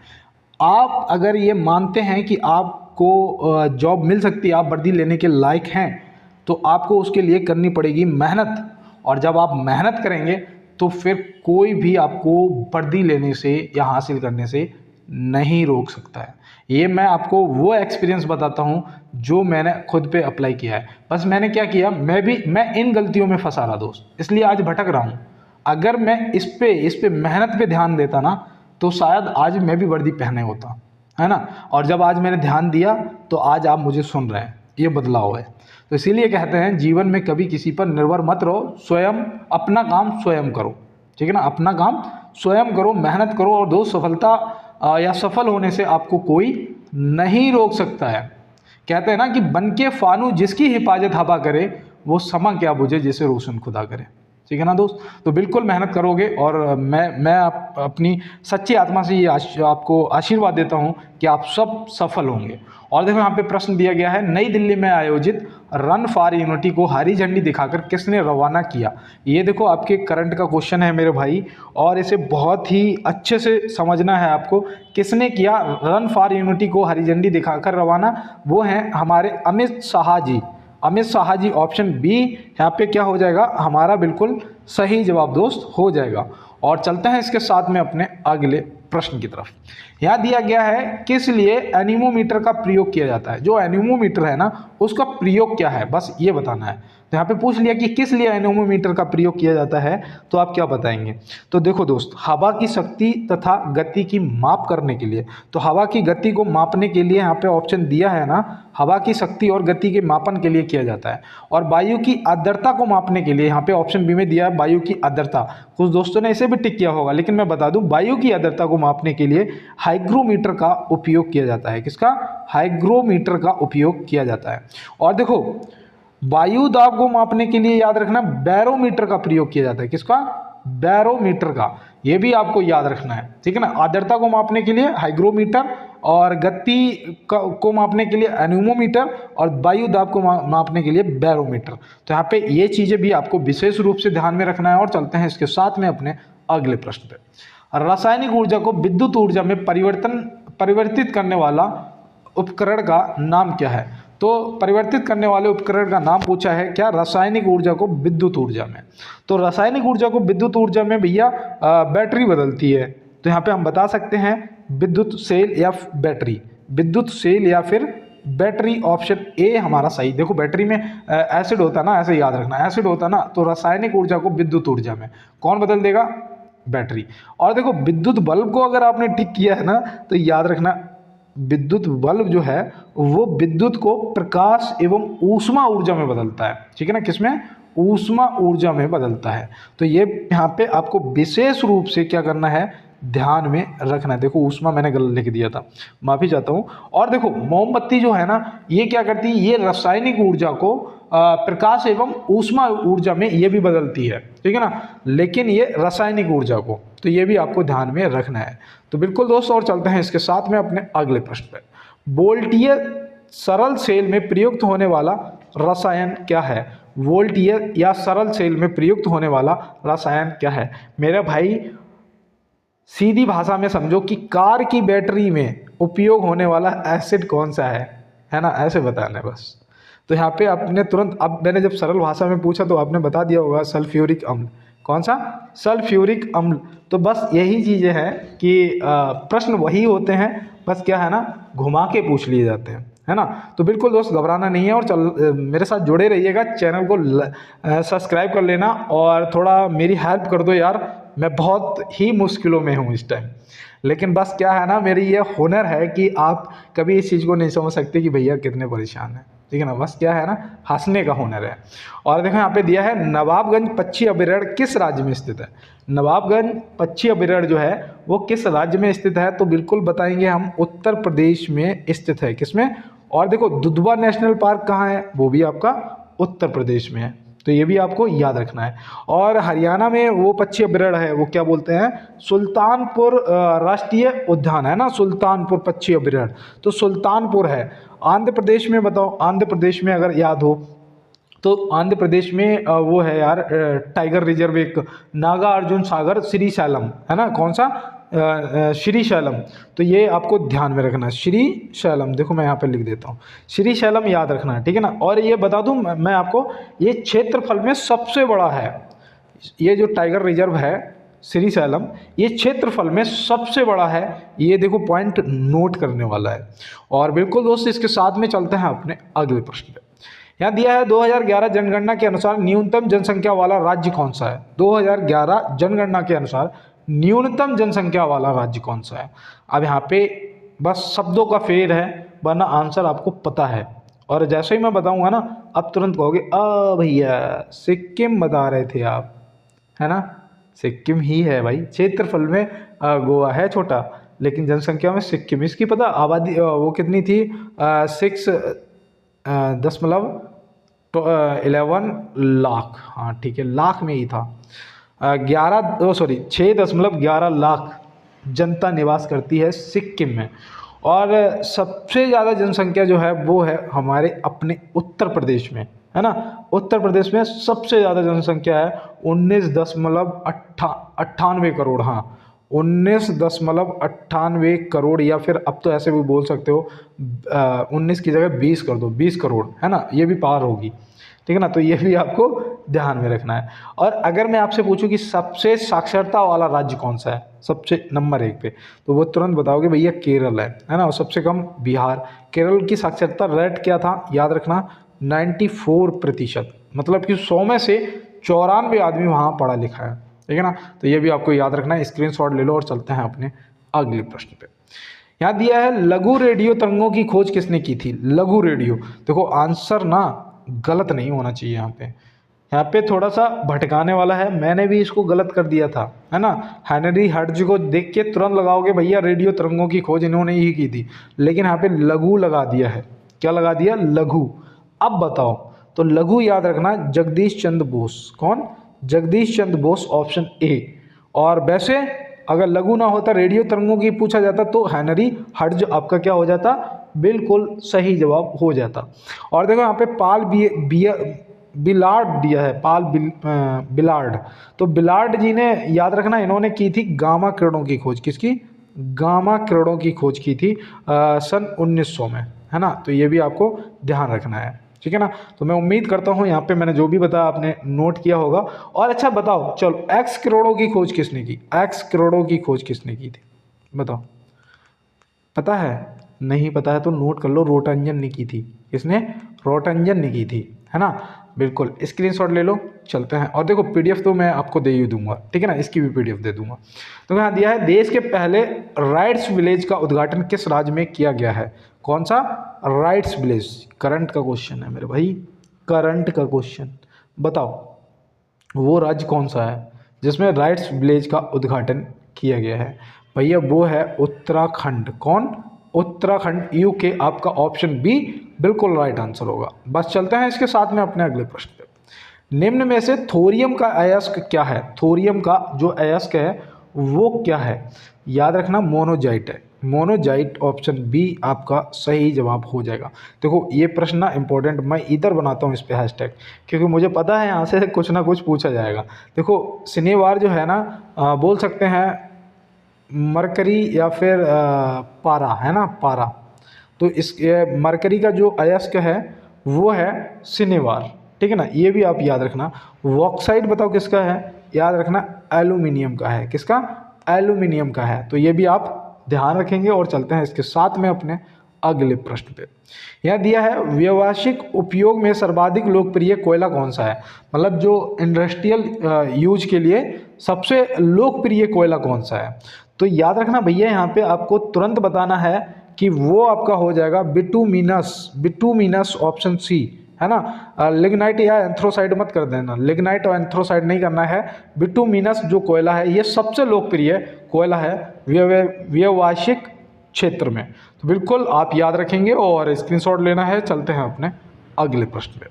आप अगर ये मानते हैं कि आपको जॉब मिल सकती है, आप वर्दी लेने के लायक हैं, तो आपको उसके लिए करनी पड़ेगी मेहनत। और जब आप मेहनत करेंगे तो फिर कोई भी आपको वर्दी लेने से या हासिल करने से नहीं रोक सकता है। ये मैं आपको वो एक्सपीरियंस बताता हूँ जो मैंने खुद पे अप्लाई किया है। बस मैंने क्या किया, मैं इन गलतियों में फंसा रहा दोस्त, इसलिए आज भटक रहा हूँ। अगर मैं इस पे मेहनत पे ध्यान देता ना, तो शायद आज मैं भी वर्दी पहने होता, है ना। और जब आज मैंने ध्यान दिया तो आज आप मुझे सुन रहे हैं, ये बदलाव है। तो इसीलिए कहते हैं जीवन में कभी किसी पर निर्भर मत रहो, स्वयं अपना काम स्वयं करो, ठीक है ना। अपना काम स्वयं करो, मेहनत करो। और दोस्त सफलता या सफल होने से आपको कोई नहीं रोक सकता है। कहते हैं ना कि बन के फानू जिसकी हिफाजत हवा करे, वो समा क्या बुझे जिसे रोशन खुदा करे। ठीक है ना दोस्त। तो बिल्कुल मेहनत करोगे और मैं अपनी सच्ची आत्मा से ये आपको आशीर्वाद देता हूँ कि आप सब सफल होंगे। और देखो यहाँ पे प्रश्न दिया गया है, नई दिल्ली में आयोजित रन फॉर यूनिटी को हरी झंडी दिखाकर किसने रवाना किया। ये देखो आपके करंट का क्वेश्चन है मेरे भाई, और इसे बहुत ही अच्छे से समझना है आपको। किसने किया रन फॉर यूनिटी को हरी झंडी दिखाकर रवाना? वो हैं हमारे अमित शाह जी। अमित शाह जी, ऑप्शन बी यहाँ पे क्या हो जाएगा हमारा बिल्कुल सही जवाब दोस्त हो जाएगा। और चलते हैं इसके साथ में अपने अगले प्रश्न की तरफ। यहाँ दिया गया है किस लिए एनीमोमीटर का प्रयोग किया जाता है। जो एनीमोमीटर है ना उसका प्रयोग क्या है, बस ये बताना है। तो यहाँ पे पूछ लिया कि किस लिए एनीमोमीटर का प्रयोग किया जाता है, तो आप क्या बताएंगे। तो देखो दोस्त, हवा की शक्ति तथा गति की माप करने के लिए। तो हवा की गति को मापने के लिए यहाँ पे ऑप्शन दिया है ना, हवा की शक्ति और गति के मापन के लिए किया जाता है। और वायु की आर्द्रता को मापने के लिए यहाँ पे ऑप्शन बी में दिया है वायु की आर्द्रता। कुछ दोस्तों ने इसे भी टिक किया होगा, लेकिन मैं बता दूं वायु की आर्द्रता को मापने के लिए हाइग्रोमीटर का उपयोग किया जाता है। किसका? हाइग्रोमीटर का उपयोग किया जाता है। और देखो वायु दाब को मापने के लिए याद रखना बैरोमीटर का प्रयोग किया जाता है। किसका? बैरोमीटर का। ये भी आपको याद रखना है, ठीक है ना। आर्द्रता को मापने के लिए हाइग्रोमीटर, और गति को मापने के लिए एनीमोमीटर, और वायु दाब को मापने के लिए बैरोमीटर। तो यहाँ पे ये चीज़ें भी आपको विशेष रूप से ध्यान में रखना है। और चलते हैं इसके साथ में अपने अगले प्रश्न पे। रासायनिक ऊर्जा को विद्युत ऊर्जा में परिवर्तित करने वाला उपकरण का नाम क्या है। तो परिवर्तित करने वाले उपकरण का नाम पूछा है क्या? रासायनिक ऊर्जा को विद्युत ऊर्जा में। तो रासायनिक ऊर्जा को विद्युत ऊर्जा में भैया बैटरी बदलती है। तो यहाँ पे हम बता सकते हैं विद्युत सेल या बैटरी, विद्युत सेल या फिर बैटरी। ऑप्शन ए हमारा सही। देखो बैटरी में एसिड होता है ना, ऐसे याद रखना, एसिड होता है ना, तो रासायनिक ऊर्जा को विद्युत ऊर्जा में कौन बदल देगा? बैटरी। और देखो विद्युत बल्ब को अगर आपने टिक किया है ना, तो याद रखना विद्युत बल्ब जो है वो विद्युत को प्रकाश एवं ऊष्मा ऊर्जा में बदलता है। ठीक है ना, किसमें? ऊष्मा ऊर्जा में बदलता है। तो ये यहाँ पे आपको विशेष रूप से क्या करना है, ध्यान में रखना है। देखो ऊष्मा मैंने गलत लिख दिया था, माफी चाहता हूँ। और देखो मोमबत्ती जो है ना, ये क्या करती है, ये रासायनिक ऊर्जा को प्रकाश एवं ऊष्मा ऊर्जा में ये भी बदलती है, ठीक है ना, लेकिन ये रासायनिक ऊर्जा को। तो ये भी आपको ध्यान में रखना है। तो बिल्कुल दोस्तों, और चलते हैं इसके साथ में अपने अगले प्रश्न पर। वोल्टीय सरल सेल में प्रयुक्त होने वाला रसायन क्या है। वोल्टीय या सरल सेल में प्रयुक्त होने वाला रसायन क्या है। मेरे भाई सीधी भाषा में समझो कि कार की बैटरी में उपयोग होने वाला एसिड कौन सा है ना, ऐसे बताना है बस। तो यहाँ पे आपने तुरंत, अब मैंने जब सरल भाषा में पूछा तो आपने बता दिया होगा सल्फ्यूरिक अम्ल। कौन सा? सल्फ्यूरिक अम्ल। तो बस यही चीज़ें हैं कि प्रश्न वही होते हैं, बस क्या है ना, घुमा के पूछ लिए जाते हैं, है ना। तो बिल्कुल दोस्त घबराना नहीं है, और मेरे साथ जुड़े रहिएगा, चैनल को सब्सक्राइब कर लेना और थोड़ा मेरी हेल्प कर दो यार। मैं बहुत ही मुश्किलों में हूँ इस टाइम, लेकिन बस क्या है ना, मेरी ये हुनर है कि आप कभी इस चीज़ को नहीं समझ सकते कि भैया कितने परेशान हैं, ठीक है ना। बस क्या है ना, हंसने का हुनर है। और देखो यहाँ पे दिया है नवाबगंज पक्षी अभयारण्य किस राज्य में स्थित है। नवाबगंज पक्षी अभयारण्य जो है वो किस राज्य में स्थित है, तो बिल्कुल बताएंगे हम उत्तर प्रदेश में स्थित है। किसमें? और देखो दुधवा नेशनल पार्क कहाँ है, वो भी आपका उत्तर प्रदेश में है। तो ये भी आपको याद रखना है। और हरियाणा में वो पक्षी अभयारण्य है, वो क्या बोलते हैं, सुल्तानपुर राष्ट्रीय उद्यान है ना, सुल्तानपुर पक्षी अभयारण्य। तो सुल्तानपुर है। आंध्र प्रदेश में बताओ, आंध्र प्रदेश में अगर याद हो तो आंध्र प्रदेश में वो है यार टाइगर रिजर्व, एक नागार्जुन सागर श्रीशैलम है ना। कौन सा? श्रीशैलम। तो ये आपको ध्यान में रखना है, श्रीशैलम। देखो मैं यहाँ पे लिख देता हूँ, श्रीशैलम याद रखना है, ठीक है ना। और ये बता दूँ मैं आपको, ये क्षेत्रफल में सबसे बड़ा है। ये जो टाइगर रिजर्व है श्रीशैलम, ये क्षेत्रफल में सबसे बड़ा है। ये देखो पॉइंट नोट करने वाला है। और बिल्कुल दोस्त इसके साथ में चलते हैं अपने अगले प्रश्न पे। यहाँ दिया है 2011 जनगणना के अनुसार न्यूनतम जनसंख्या वाला राज्य कौन सा है। 2011 जनगणना के अनुसार न्यूनतम जनसंख्या वाला राज्य कौन सा है। अब यहाँ पे बस शब्दों का फेर है, वरना आंसर आपको पता है। और जैसे ही मैं बताऊंगा ना, अब तुरंत कहोगे भैया सिक्किम बता रहे थे आप, है ना। सिक्किम ही है भाई। क्षेत्रफल में गोवा है छोटा, लेकिन जनसंख्या में सिक्किम। इसकी पता आबादी वो कितनी थी, 6.12 11 लाख, हाँ ठीक है, लाख में ही था। 6.11 लाख जनता निवास करती है सिक्किम में। और सबसे ज़्यादा जनसंख्या जो है वो है हमारे अपने उत्तर प्रदेश में, है ना। उत्तर प्रदेश में सबसे ज़्यादा जनसंख्या है 19.98 करोड़, हाँ 19.98 करोड़, या फिर अब तो ऐसे भी बोल सकते हो 19 की जगह 20 कर दो, 20 करोड़, है ना, ये भी पार होगी, ठीक है ना। तो ये भी आपको ध्यान में रखना है। और अगर मैं आपसे पूछूं कि सबसे साक्षरता वाला राज्य कौन सा है सबसे नंबर 1 पे, तो वो तुरंत बताओगे भैया केरल है ना। और सबसे कम बिहार। केरल की साक्षरता रेट क्या था, याद रखना 94%, मतलब कि 100 में से 94 आदमी वहाँ पढ़ा लिखा है, ठीक है ना। तो ये भी आपको याद रखना है, स्क्रीनशॉट ले लो और चलते हैं अपने अगले प्रश्न पे। यहाँ दिया है लघु रेडियो तरंगों की खोज किसने की थी। लघु रेडियो, देखो आंसर ना गलत नहीं होना चाहिए यहाँ पे थोड़ा सा भटकाने वाला है, मैंने भी इसको गलत कर दिया था, है ना। हेनरी हर्ट्ज को देख के तुरंत लगाओगे भैया रेडियो तरंगों की खोज इन्होंने ही की थी, लेकिन यहाँ पे लघु लगा दिया है। क्या लगा दिया, लघु। अब बताओ, तो लघु याद रखना जगदीश चंद्र बोस। कौन, जगदीश चंद्र बोस, ऑप्शन ए। और वैसे अगर लघु ना होता रेडियो तरंगों की पूछा जाता तो हेनरी हर्ट्ज आपका क्या हो जाता, बिल्कुल सही जवाब हो जाता। और देखो यहाँ पे पाल बिलार्ड दिया है, बिलार्ड। तो बिलार्ड जी ने याद रखना इन्होंने की थी गामा किरणों की खोज। किसकी, गामा किरणों की खोज की थी सन 1900 में, है ना। तो ये भी आपको ध्यान रखना है, ठीक है ना। तो मैं उम्मीद करता हूँ यहाँ पे मैंने जो भी बताया आपने नोट किया होगा। और अच्छा बताओ, चलो एक्स करोड़ों की खोज किसने की, एक्स करोड़ों की खोज किसने की थी, बताओ। पता है, नहीं पता है तो नोट कर लो, रोटंजन ने की थी। किसने, रोटंजन ने की थी, है ना। बिल्कुल स्क्रीनशॉट ले लो, चलते हैं। और देखो पीडीएफ तो मैं आपको दे ही दूंगा, ठीक है ना, इसकी भी पीडीएफ दे दूंगा। तो यहाँ दिया है देश के पहले राइट्स विलेज का उद्घाटन किस राज्य में किया गया है। कौन सा, राइट्स विलेज। करंट का क्वेश्चन है मेरे भाई, करंट का क्वेश्चन। बताओ वो राज्य कौन सा है जिसमें राइट्स विलेज का उद्घाटन किया गया है। भैया वो है उत्तराखंड। कौन, उत्तराखंड, यूके आपका ऑप्शन बी बिल्कुल राइट आंसर होगा। बस चलते हैं इसके साथ में अपने अगले प्रश्न पे। निम्न में से थोरियम का अयस्क क्या है। थोरियम का जो अयस्क है वो क्या है, याद रखना मोनोजाइट है। मोनोजाइट, ऑप्शन बी आपका सही जवाब हो जाएगा। देखो ये प्रश्न ना इंपॉर्टेंट, मैं इधर बनाता हूँ इस पे हैशटैग, क्योंकि मुझे पता है यहाँ से कुछ ना कुछ पूछा जाएगा। देखो शनिवार जो है ना बोल सकते हैं मरकरी या फिर पारा, है ना, पारा। तो इस मरकरी का जो अयस्क है वो है शनिवार, ठीक है ना, ये भी आप याद रखना। बॉक्साइट बताओ किसका है, याद रखना एल्यूमिनियम का है। किसका, एल्यूमिनियम का है। तो ये भी आप ध्यान रखेंगे। और चलते हैं इसके साथ में अपने अगले प्रश्न पे। यह दिया है व्यावसायिक उपयोग में सर्वाधिक लोकप्रिय कोयला कौन सा है, मतलब जो इंडस्ट्रियल यूज के लिए सबसे लोकप्रिय कोयला कौन सा है। तो याद रखना भैया यहाँ पे आपको तुरंत बताना है कि वो आपका हो जाएगा बिटुमिनस। बिटुमिनस ऑप्शन सी, है ना। लिग्नाइट या एंथ्रोसाइड मत कर देना, लिग्नाइट और एंथ्रोसाइड नहीं करना है। बिटुमिनस जो कोयला है ये सबसे लोकप्रिय कोयला है व्यावसायिक क्षेत्र में। तो बिल्कुल आप याद रखेंगे और स्क्रीनशॉट लेना है। चलते हैं अपने अगले प्रश्न पे।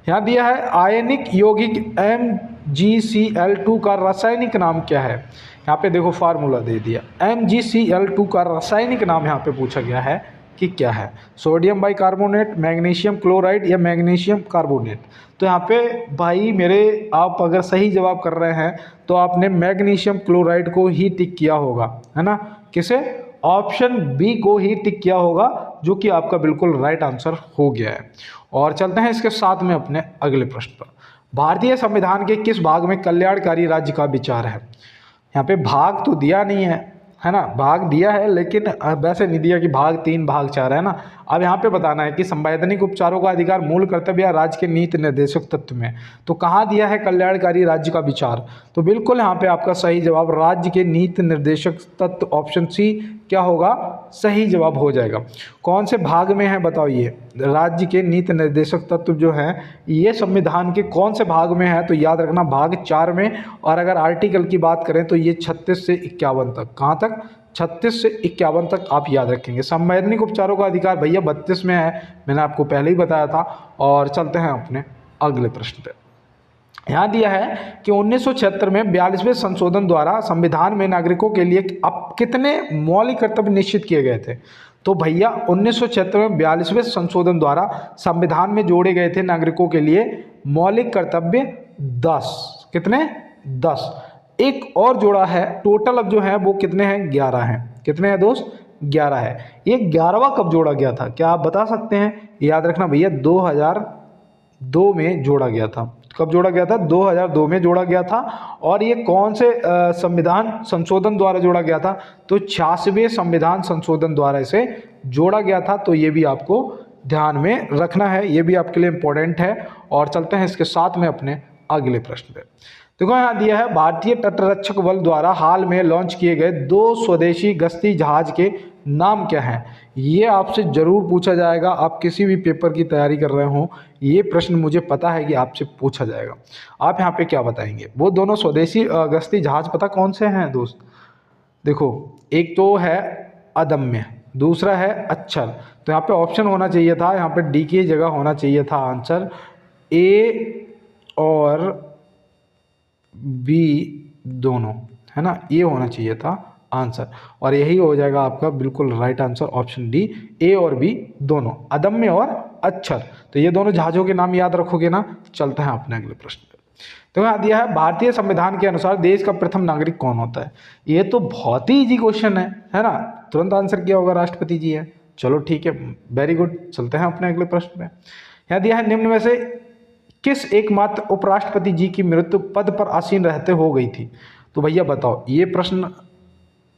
यहाँ दिया है आयनिक यौगिक MgCl2 का रासायनिक नाम क्या है। यहाँ पे देखो फार्मूला दे दिया, MgCl2 का रासायनिक नाम यहाँ पे पूछा गया है कि क्या है। सोडियम बाइकार्बोनेट, मैग्नीशियम क्लोराइड या मैग्नीशियम कार्बोनेट। तो यहाँ पे भाई मेरे आप अगर सही जवाब कर रहे हैं तो आपने मैग्नीशियम क्लोराइड को ही टिक किया होगा, है ना। किसे, ऑप्शन बी को ही टिक किया होगा, जो कि आपका बिल्कुल राइट आंसर हो गया है। और चलते हैं इसके साथ में अपने अगले प्रश्न पर। भारतीय संविधान के किस भाग में कल्याणकारी राज्य का विचार है। यहाँ पे भाग तो दिया नहीं है ना, भाग दिया है लेकिन वैसे नहीं दिया कि भाग 3 भाग 4 है ना। अब यहाँ पे बताना है कि संवैधानिक उपचारों का अधिकार मूल कर्तव्य या राज्य के नीति निर्देशक तत्व में। तो कहाँ दिया है कल्याणकारी राज्य का विचार, तो बिल्कुल यहाँ पे आपका सही जवाब राज्य के नीति निर्देशक तत्व, ऑप्शन सी क्या होगा, सही जवाब हो जाएगा। कौन से भाग में है बताओ, ये राज्य के नीति निर्देशक तत्व जो है ये संविधान के कौन से भाग में है, तो याद रखना भाग 4 में। और अगर आर्टिकल की बात करें तो ये 36 से 51 तक, कहाँ तक, 36 से 51 तक आप याद रखेंगे। संवैधानिक उपचारों का अधिकार भैया 32 में है, मैंने आपको पहले ही बताया था। और चलते हैं अपने अगले प्रश्न पे। यहाँ दिया है कि 1976 में 42वें संशोधन द्वारा संविधान में नागरिकों के लिए अब कितने मौलिक कर्तव्य निश्चित किए गए थे। तो भैया 1976 में 42वें संशोधन द्वारा संविधान में जोड़े गए थे नागरिकों के लिए मौलिक कर्तव्य 10। कितने? 10। एक और जोड़ा है, टोटल अब जो है वो कितने हैं? 11 हैं। कितने हैं दोस्त? 11 है। ये 11वां कब जोड़ा गया था, क्या आप बता सकते हैं? याद रखना भैया 2002 में जोड़ा गया था। कब जोड़ा गया था? 2002 में जोड़ा गया था। और ये कौन से संविधान संशोधन द्वारा जोड़ा गया था? तो 86वें संविधान संशोधन द्वारा इसे जोड़ा गया था। तो ये भी आपको ध्यान में रखना है, ये भी आपके लिए इम्पोर्टेंट है। और चलते हैं इसके साथ में अपने अगले प्रश्न पे। देखो यहाँ दिया है, भारतीय तटरक्षक बल द्वारा हाल में लॉन्च किए गए 2 स्वदेशी गश्ती जहाज के नाम क्या हैं? ये आपसे जरूर पूछा जाएगा, आप किसी भी पेपर की तैयारी कर रहे हो, ये प्रश्न मुझे पता है कि आपसे पूछा जाएगा। आप यहाँ पे क्या बताएंगे? वो दोनों स्वदेशी गश्ती जहाज पता कौन से हैं दोस्त? देखो, एक तो है अदम्य, दूसरा है अच्छर। तो यहाँ पे ऑप्शन होना चाहिए था, यहाँ पे डी की जगह होना चाहिए था आंसर ए और बी दोनों, है ना, ये होना चाहिए था आंसर। और यही हो जाएगा आपका बिल्कुल राइट आंसर, ऑप्शन डी, ए और बी दोनों, अदम्य और अच्छर। तो ये दोनों जहाज़ों के नाम याद रखोगे ना। चलते हैं अपने अगले प्रश्न पे। तो यहाँ दिया है, भारतीय संविधान के अनुसार देश का प्रथम नागरिक कौन होता है? ये तो बहुत ही इजी क्वेश्चन है ना, तुरंत आंसर किया होगा, राष्ट्रपति जी है। चलो ठीक है, वेरी गुड। चलते हैं अपने अगले प्रश्न पे। यहाँ दिया है, निम्न में से किस एकमात्र उपराष्ट्रपति जी की मृत्यु पद पर आसीन रहते हो गई थी? तो भैया बताओ, ये प्रश्न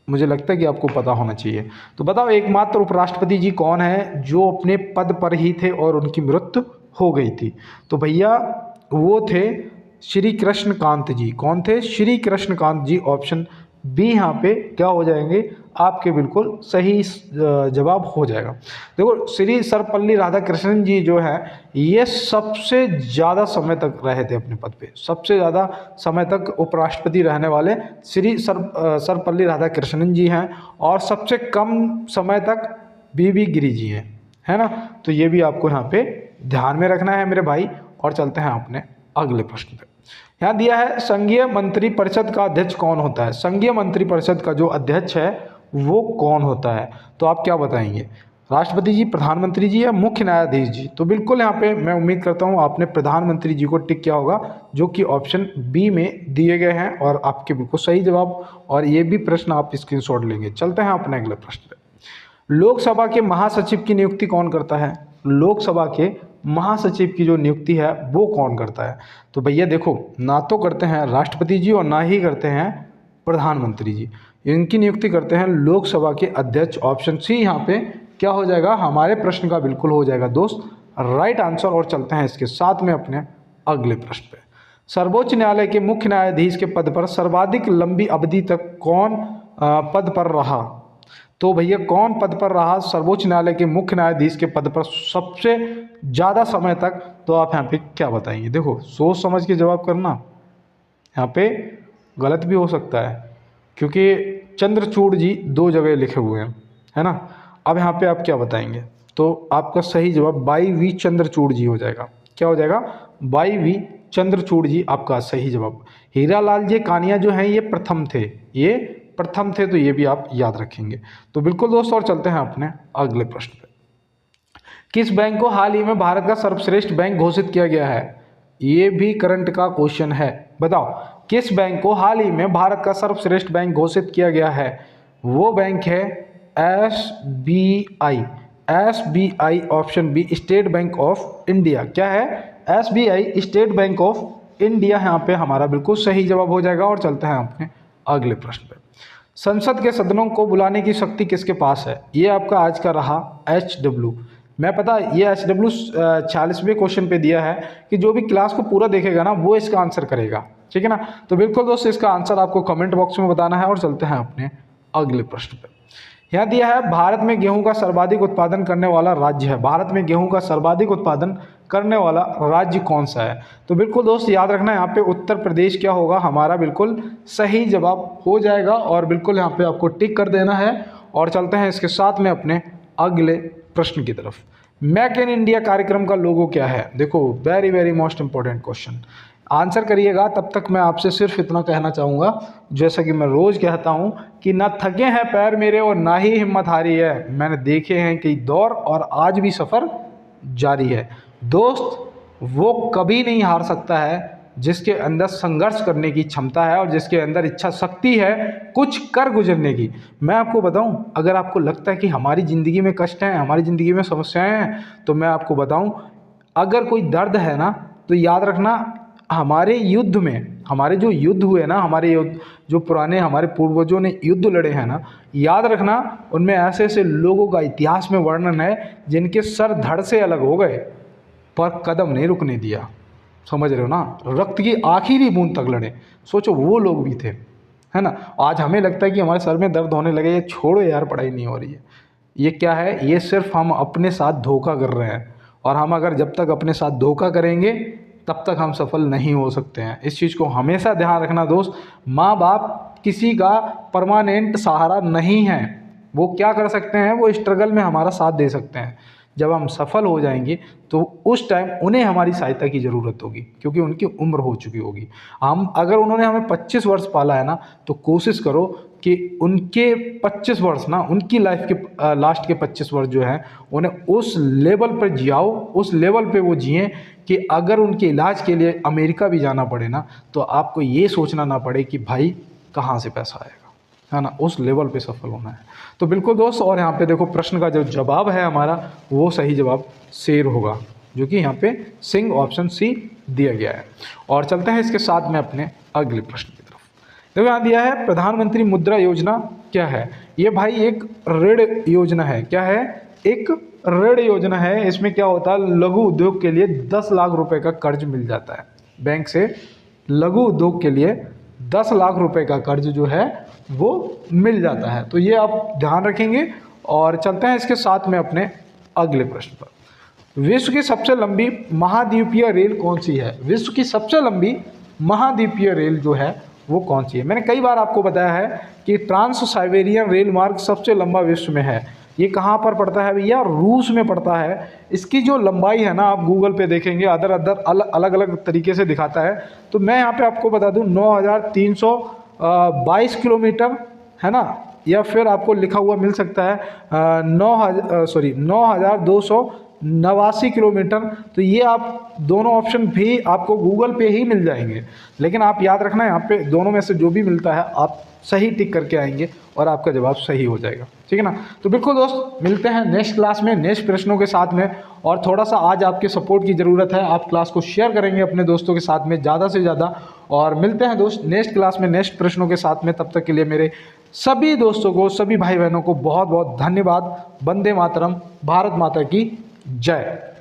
मुझे लगता है कि आपको पता होना चाहिए। तो बताओ, एकमात्र उपराष्ट्रपति जी कौन है जो अपने पद पर ही थे और उनकी मृत्यु हो गई थी? तो भैया वो थे श्री कृष्णकांत जी। कौन थे? श्री कृष्णकांत जी। ऑप्शन बी यहाँ पे क्या हो जाएंगे आपके? बिल्कुल सही जवाब हो जाएगा। देखो, श्री सर्वपल्ली राधाकृष्णन जी जो है, ये सबसे ज़्यादा समय तक रहे थे अपने पद पे, सबसे ज़्यादा समय तक उपराष्ट्रपति रहने वाले श्री सर्वपल्ली राधाकृष्णन जी हैं। और सबसे कम समय तक बीबी गिरी जी हैं, है ना। तो ये भी आपको यहाँ पे ध्यान में रखना है मेरे भाई। और चलते हैं अपने अगले प्रश्न पे। यहाँ दिया है, संघीय मंत्री परिषद का अध्यक्ष कौन होता है? संघीय मंत्री परिषद का जो अध्यक्ष है वो कौन होता है? तो आप क्या बताएंगे? राष्ट्रपति जी, प्रधानमंत्री जी या मुख्य न्यायाधीश जी? तो बिल्कुल यहाँ पे मैं उम्मीद करता हूँ आपने प्रधानमंत्री जी को टिक किया होगा, जो कि ऑप्शन बी में दिए गए हैं। और आपके बिल्कुल सही जवाब, और ये भी प्रश्न आप स्क्रीनशॉट लेंगे। चलते हैं अपने अगले प्रश्न पे। लोकसभा के महासचिव की नियुक्ति कौन करता है? लोकसभा के महासचिव की जो नियुक्ति है वो कौन करता है? तो भैया देखो, ना तो करते हैं राष्ट्रपति जी और ना ही करते हैं प्रधानमंत्री जी, इनकी नियुक्ति करते हैं लोकसभा के अध्यक्ष। ऑप्शन सी यहाँ पे क्या हो जाएगा? हमारे प्रश्न का बिल्कुल हो जाएगा दोस्त राइट आंसर। और चलते हैं इसके साथ में अपने अगले प्रश्न पे। सर्वोच्च न्यायालय के मुख्य न्यायाधीश के पद पर सर्वाधिक लंबी अवधि तक कौन पद पर रहा? तो भैया कौन पद पर रहा सर्वोच्च न्यायालय के मुख्य न्यायाधीश के पद पर सबसे ज़्यादा समय तक? तो आप यहाँ पे क्या बताएंगे? देखो, सोच समझ के जवाब करना, यहाँ पे गलत भी हो सकता है क्योंकि चंद्रचूड़ जी 2 जगह लिखे हुए हैं, है ना। अब यहाँ पे आप क्या बताएंगे? तो आपका सही जवाब बाई वी चंद्रचूड़ जी हो जाएगा। क्या हो जाएगा? बाई वी चंद्रचूड़ जी आपका सही जवाब। हीरालाल जी कानिया जो हैं ये प्रथम थे, ये प्रथम थे, तो ये भी आप याद रखेंगे। तो बिल्कुल दोस्तों, और चलते हैं अपने अगले प्रश्न पे। किस बैंक को हाल ही में भारत का सर्वश्रेष्ठ बैंक घोषित किया गया है? ये भी करंट का क्वेश्चन है। बताओ, किस बैंक को हाल ही में भारत का सर्वश्रेष्ठ बैंक घोषित किया गया है? वो बैंक है SBI। SBI option B, State Bank of India. क्या है? SBI, State Bank of India यहाँ पे हमारा बिल्कुल सही जवाब हो जाएगा। और चलते हैं अपने अगले प्रश्न पे। संसद के सदनों को बुलाने की शक्ति किसके पास है? ये आपका आज का रहा HW। मैं पता ये HW 46वें क्वेश्चन पे दिया है कि जो भी क्लास को पूरा देखेगा ना वो इसका आंसर करेगा, ठीक है ना। तो बिल्कुल दोस्तों, इसका आंसर आपको कमेंट बॉक्स में बताना है। और चलते हैं अपने अगले प्रश्न पे। यहाँ दिया है, भारत में गेहूं का सर्वाधिक उत्पादन करने वाला राज्य है। भारत में गेहूं का सर्वाधिक उत्पादन करने वाला राज्य कौन सा है। तो बिल्कुल दोस्त याद रखना, यहाँ पे उत्तर प्रदेश क्या होगा हमारा बिल्कुल सही जवाब हो जाएगा और बिल्कुल यहाँ पे आपको टिक कर देना है। और चलते हैं इसके साथ में अपने अगले प्रश्न की तरफ। मेक इन इंडिया कार्यक्रम का लोगो क्या है। देखो very very most important question, answer करिएगा। तब तक मैं आपसे सिर्फ इतना कहना चाहूँगा, जैसा कि मैं रोज़ कहता हूँ कि ना थके हैं पैर मेरे और ना ही हिम्मत हारी है, मैंने देखे हैं कई दौर और आज भी सफ़र जारी है। दोस्त वो कभी नहीं हार सकता है जिसके अंदर संघर्ष करने की क्षमता है और जिसके अंदर इच्छा शक्ति है कुछ कर गुजरने की। मैं आपको बताऊं, अगर आपको लगता है कि हमारी ज़िंदगी में कष्ट हैं, हमारी ज़िंदगी में समस्याएं हैं, तो मैं आपको बताऊं, अगर कोई दर्द है ना तो याद रखना, हमारे युद्ध में, हमारे जो युद्ध हुए ना, हमारे युद्ध जो पुराने हमारे पूर्वजों ने युद्ध लड़े हैं ना, याद रखना उनमें ऐसे ऐसे लोगों का इतिहास में वर्णन है जिनके सर धड़ से अलग हो गए पर कदम नहीं रुकने दिया। समझ रहे हो ना, रक्त की आखिरी बूंद तक लड़े। सोचो वो लोग भी थे, है ना। आज हमें लगता है कि हमारे सर में दर्द होने लगे, ये छोड़ो यार पढ़ाई नहीं हो रही है, ये क्या है, ये सिर्फ हम अपने साथ धोखा कर रहे हैं। और हम अगर जब तक अपने साथ धोखा करेंगे तब तक हम सफल नहीं हो सकते हैं। इस चीज़ को हमेशा ध्यान रखना दोस्त। माँ बाप किसी का परमानेंट सहारा नहीं है, वो क्या कर सकते हैं, वो स्ट्रगल में हमारा साथ दे सकते हैं। जब हम सफल हो जाएंगे तो उस टाइम उन्हें हमारी सहायता की ज़रूरत होगी क्योंकि उनकी उम्र हो चुकी होगी। हम अगर उन्होंने हमें 25 वर्ष पाला है ना, तो कोशिश करो कि उनके 25 वर्ष ना, उनकी लाइफ के लास्ट के 25 वर्ष जो हैं उन्हें उस लेवल पर जियाओ, उस लेवल पे वो जिएं कि अगर उनके इलाज के लिए अमेरिका भी जाना पड़े ना, तो आपको ये सोचना ना पड़े कि भाई कहाँ से पैसा आएगा, है ना। उस लेवल पे सफल होना है। तो बिल्कुल दोस्त, और यहाँ पे देखो प्रश्न का जो जवाब है हमारा, वो सही जवाब शेर होगा, जो कि यहाँ पे सिंह ऑप्शन सी दिया गया है। और चलते हैं इसके साथ में अपने अगले प्रश्न की तरफ। देखो यहाँ दिया है प्रधानमंत्री मुद्रा योजना क्या है। ये भाई एक ऋण योजना है। क्या है, एक ऋण योजना है। इसमें क्या होता है, लघु उद्योग के लिए 10 लाख रुपए का कर्ज मिल जाता है बैंक से। लघु उद्योग के लिए 10 लाख रुपए का कर्ज जो है वो मिल जाता है। तो ये आप ध्यान रखेंगे। और चलते हैं इसके साथ में अपने अगले प्रश्न पर। विश्व की सबसे लंबी महाद्वीपीय रेल कौन सी है। विश्व की सबसे लंबी महाद्वीपीय रेल जो है वो कौन सी है। मैंने कई बार आपको बताया है कि ट्रांस साइबेरियन रेल मार्ग सबसे लंबा विश्व में है। ये कहाँ पर पड़ता है भैया, रूस में पड़ता है। इसकी जो लंबाई है ना, आप गूगल पे देखेंगे, अलग अलग तरीके से दिखाता है। तो मैं यहाँ पे आपको बता दूँ 9,322 किलोमीटर, है ना, या फिर आपको लिखा हुआ मिल सकता है 9,289 किलोमीटर। तो ये आप दोनों ऑप्शन भी आपको गूगल पे ही मिल जाएंगे। लेकिन आप याद रखना, यहाँ पे दोनों में से जो भी मिलता है आप सही टिक करके आएंगे और आपका जवाब सही हो जाएगा, ठीक है ना। तो बिल्कुल दोस्त, मिलते हैं नेक्स्ट क्लास में नेक्स्ट प्रश्नों के साथ में। और थोड़ा सा आज आपके सपोर्ट की ज़रूरत है, आप क्लास को शेयर करेंगे अपने दोस्तों के साथ में ज़्यादा से ज़्यादा। और मिलते हैं दोस्त नेक्स्ट क्लास में नेक्स्ट प्रश्नों के साथ में। तब तक के लिए मेरे सभी दोस्तों को, सभी भाई बहनों को बहुत बहुत धन्यवाद। वंदे मातरम, भारत माता की जय।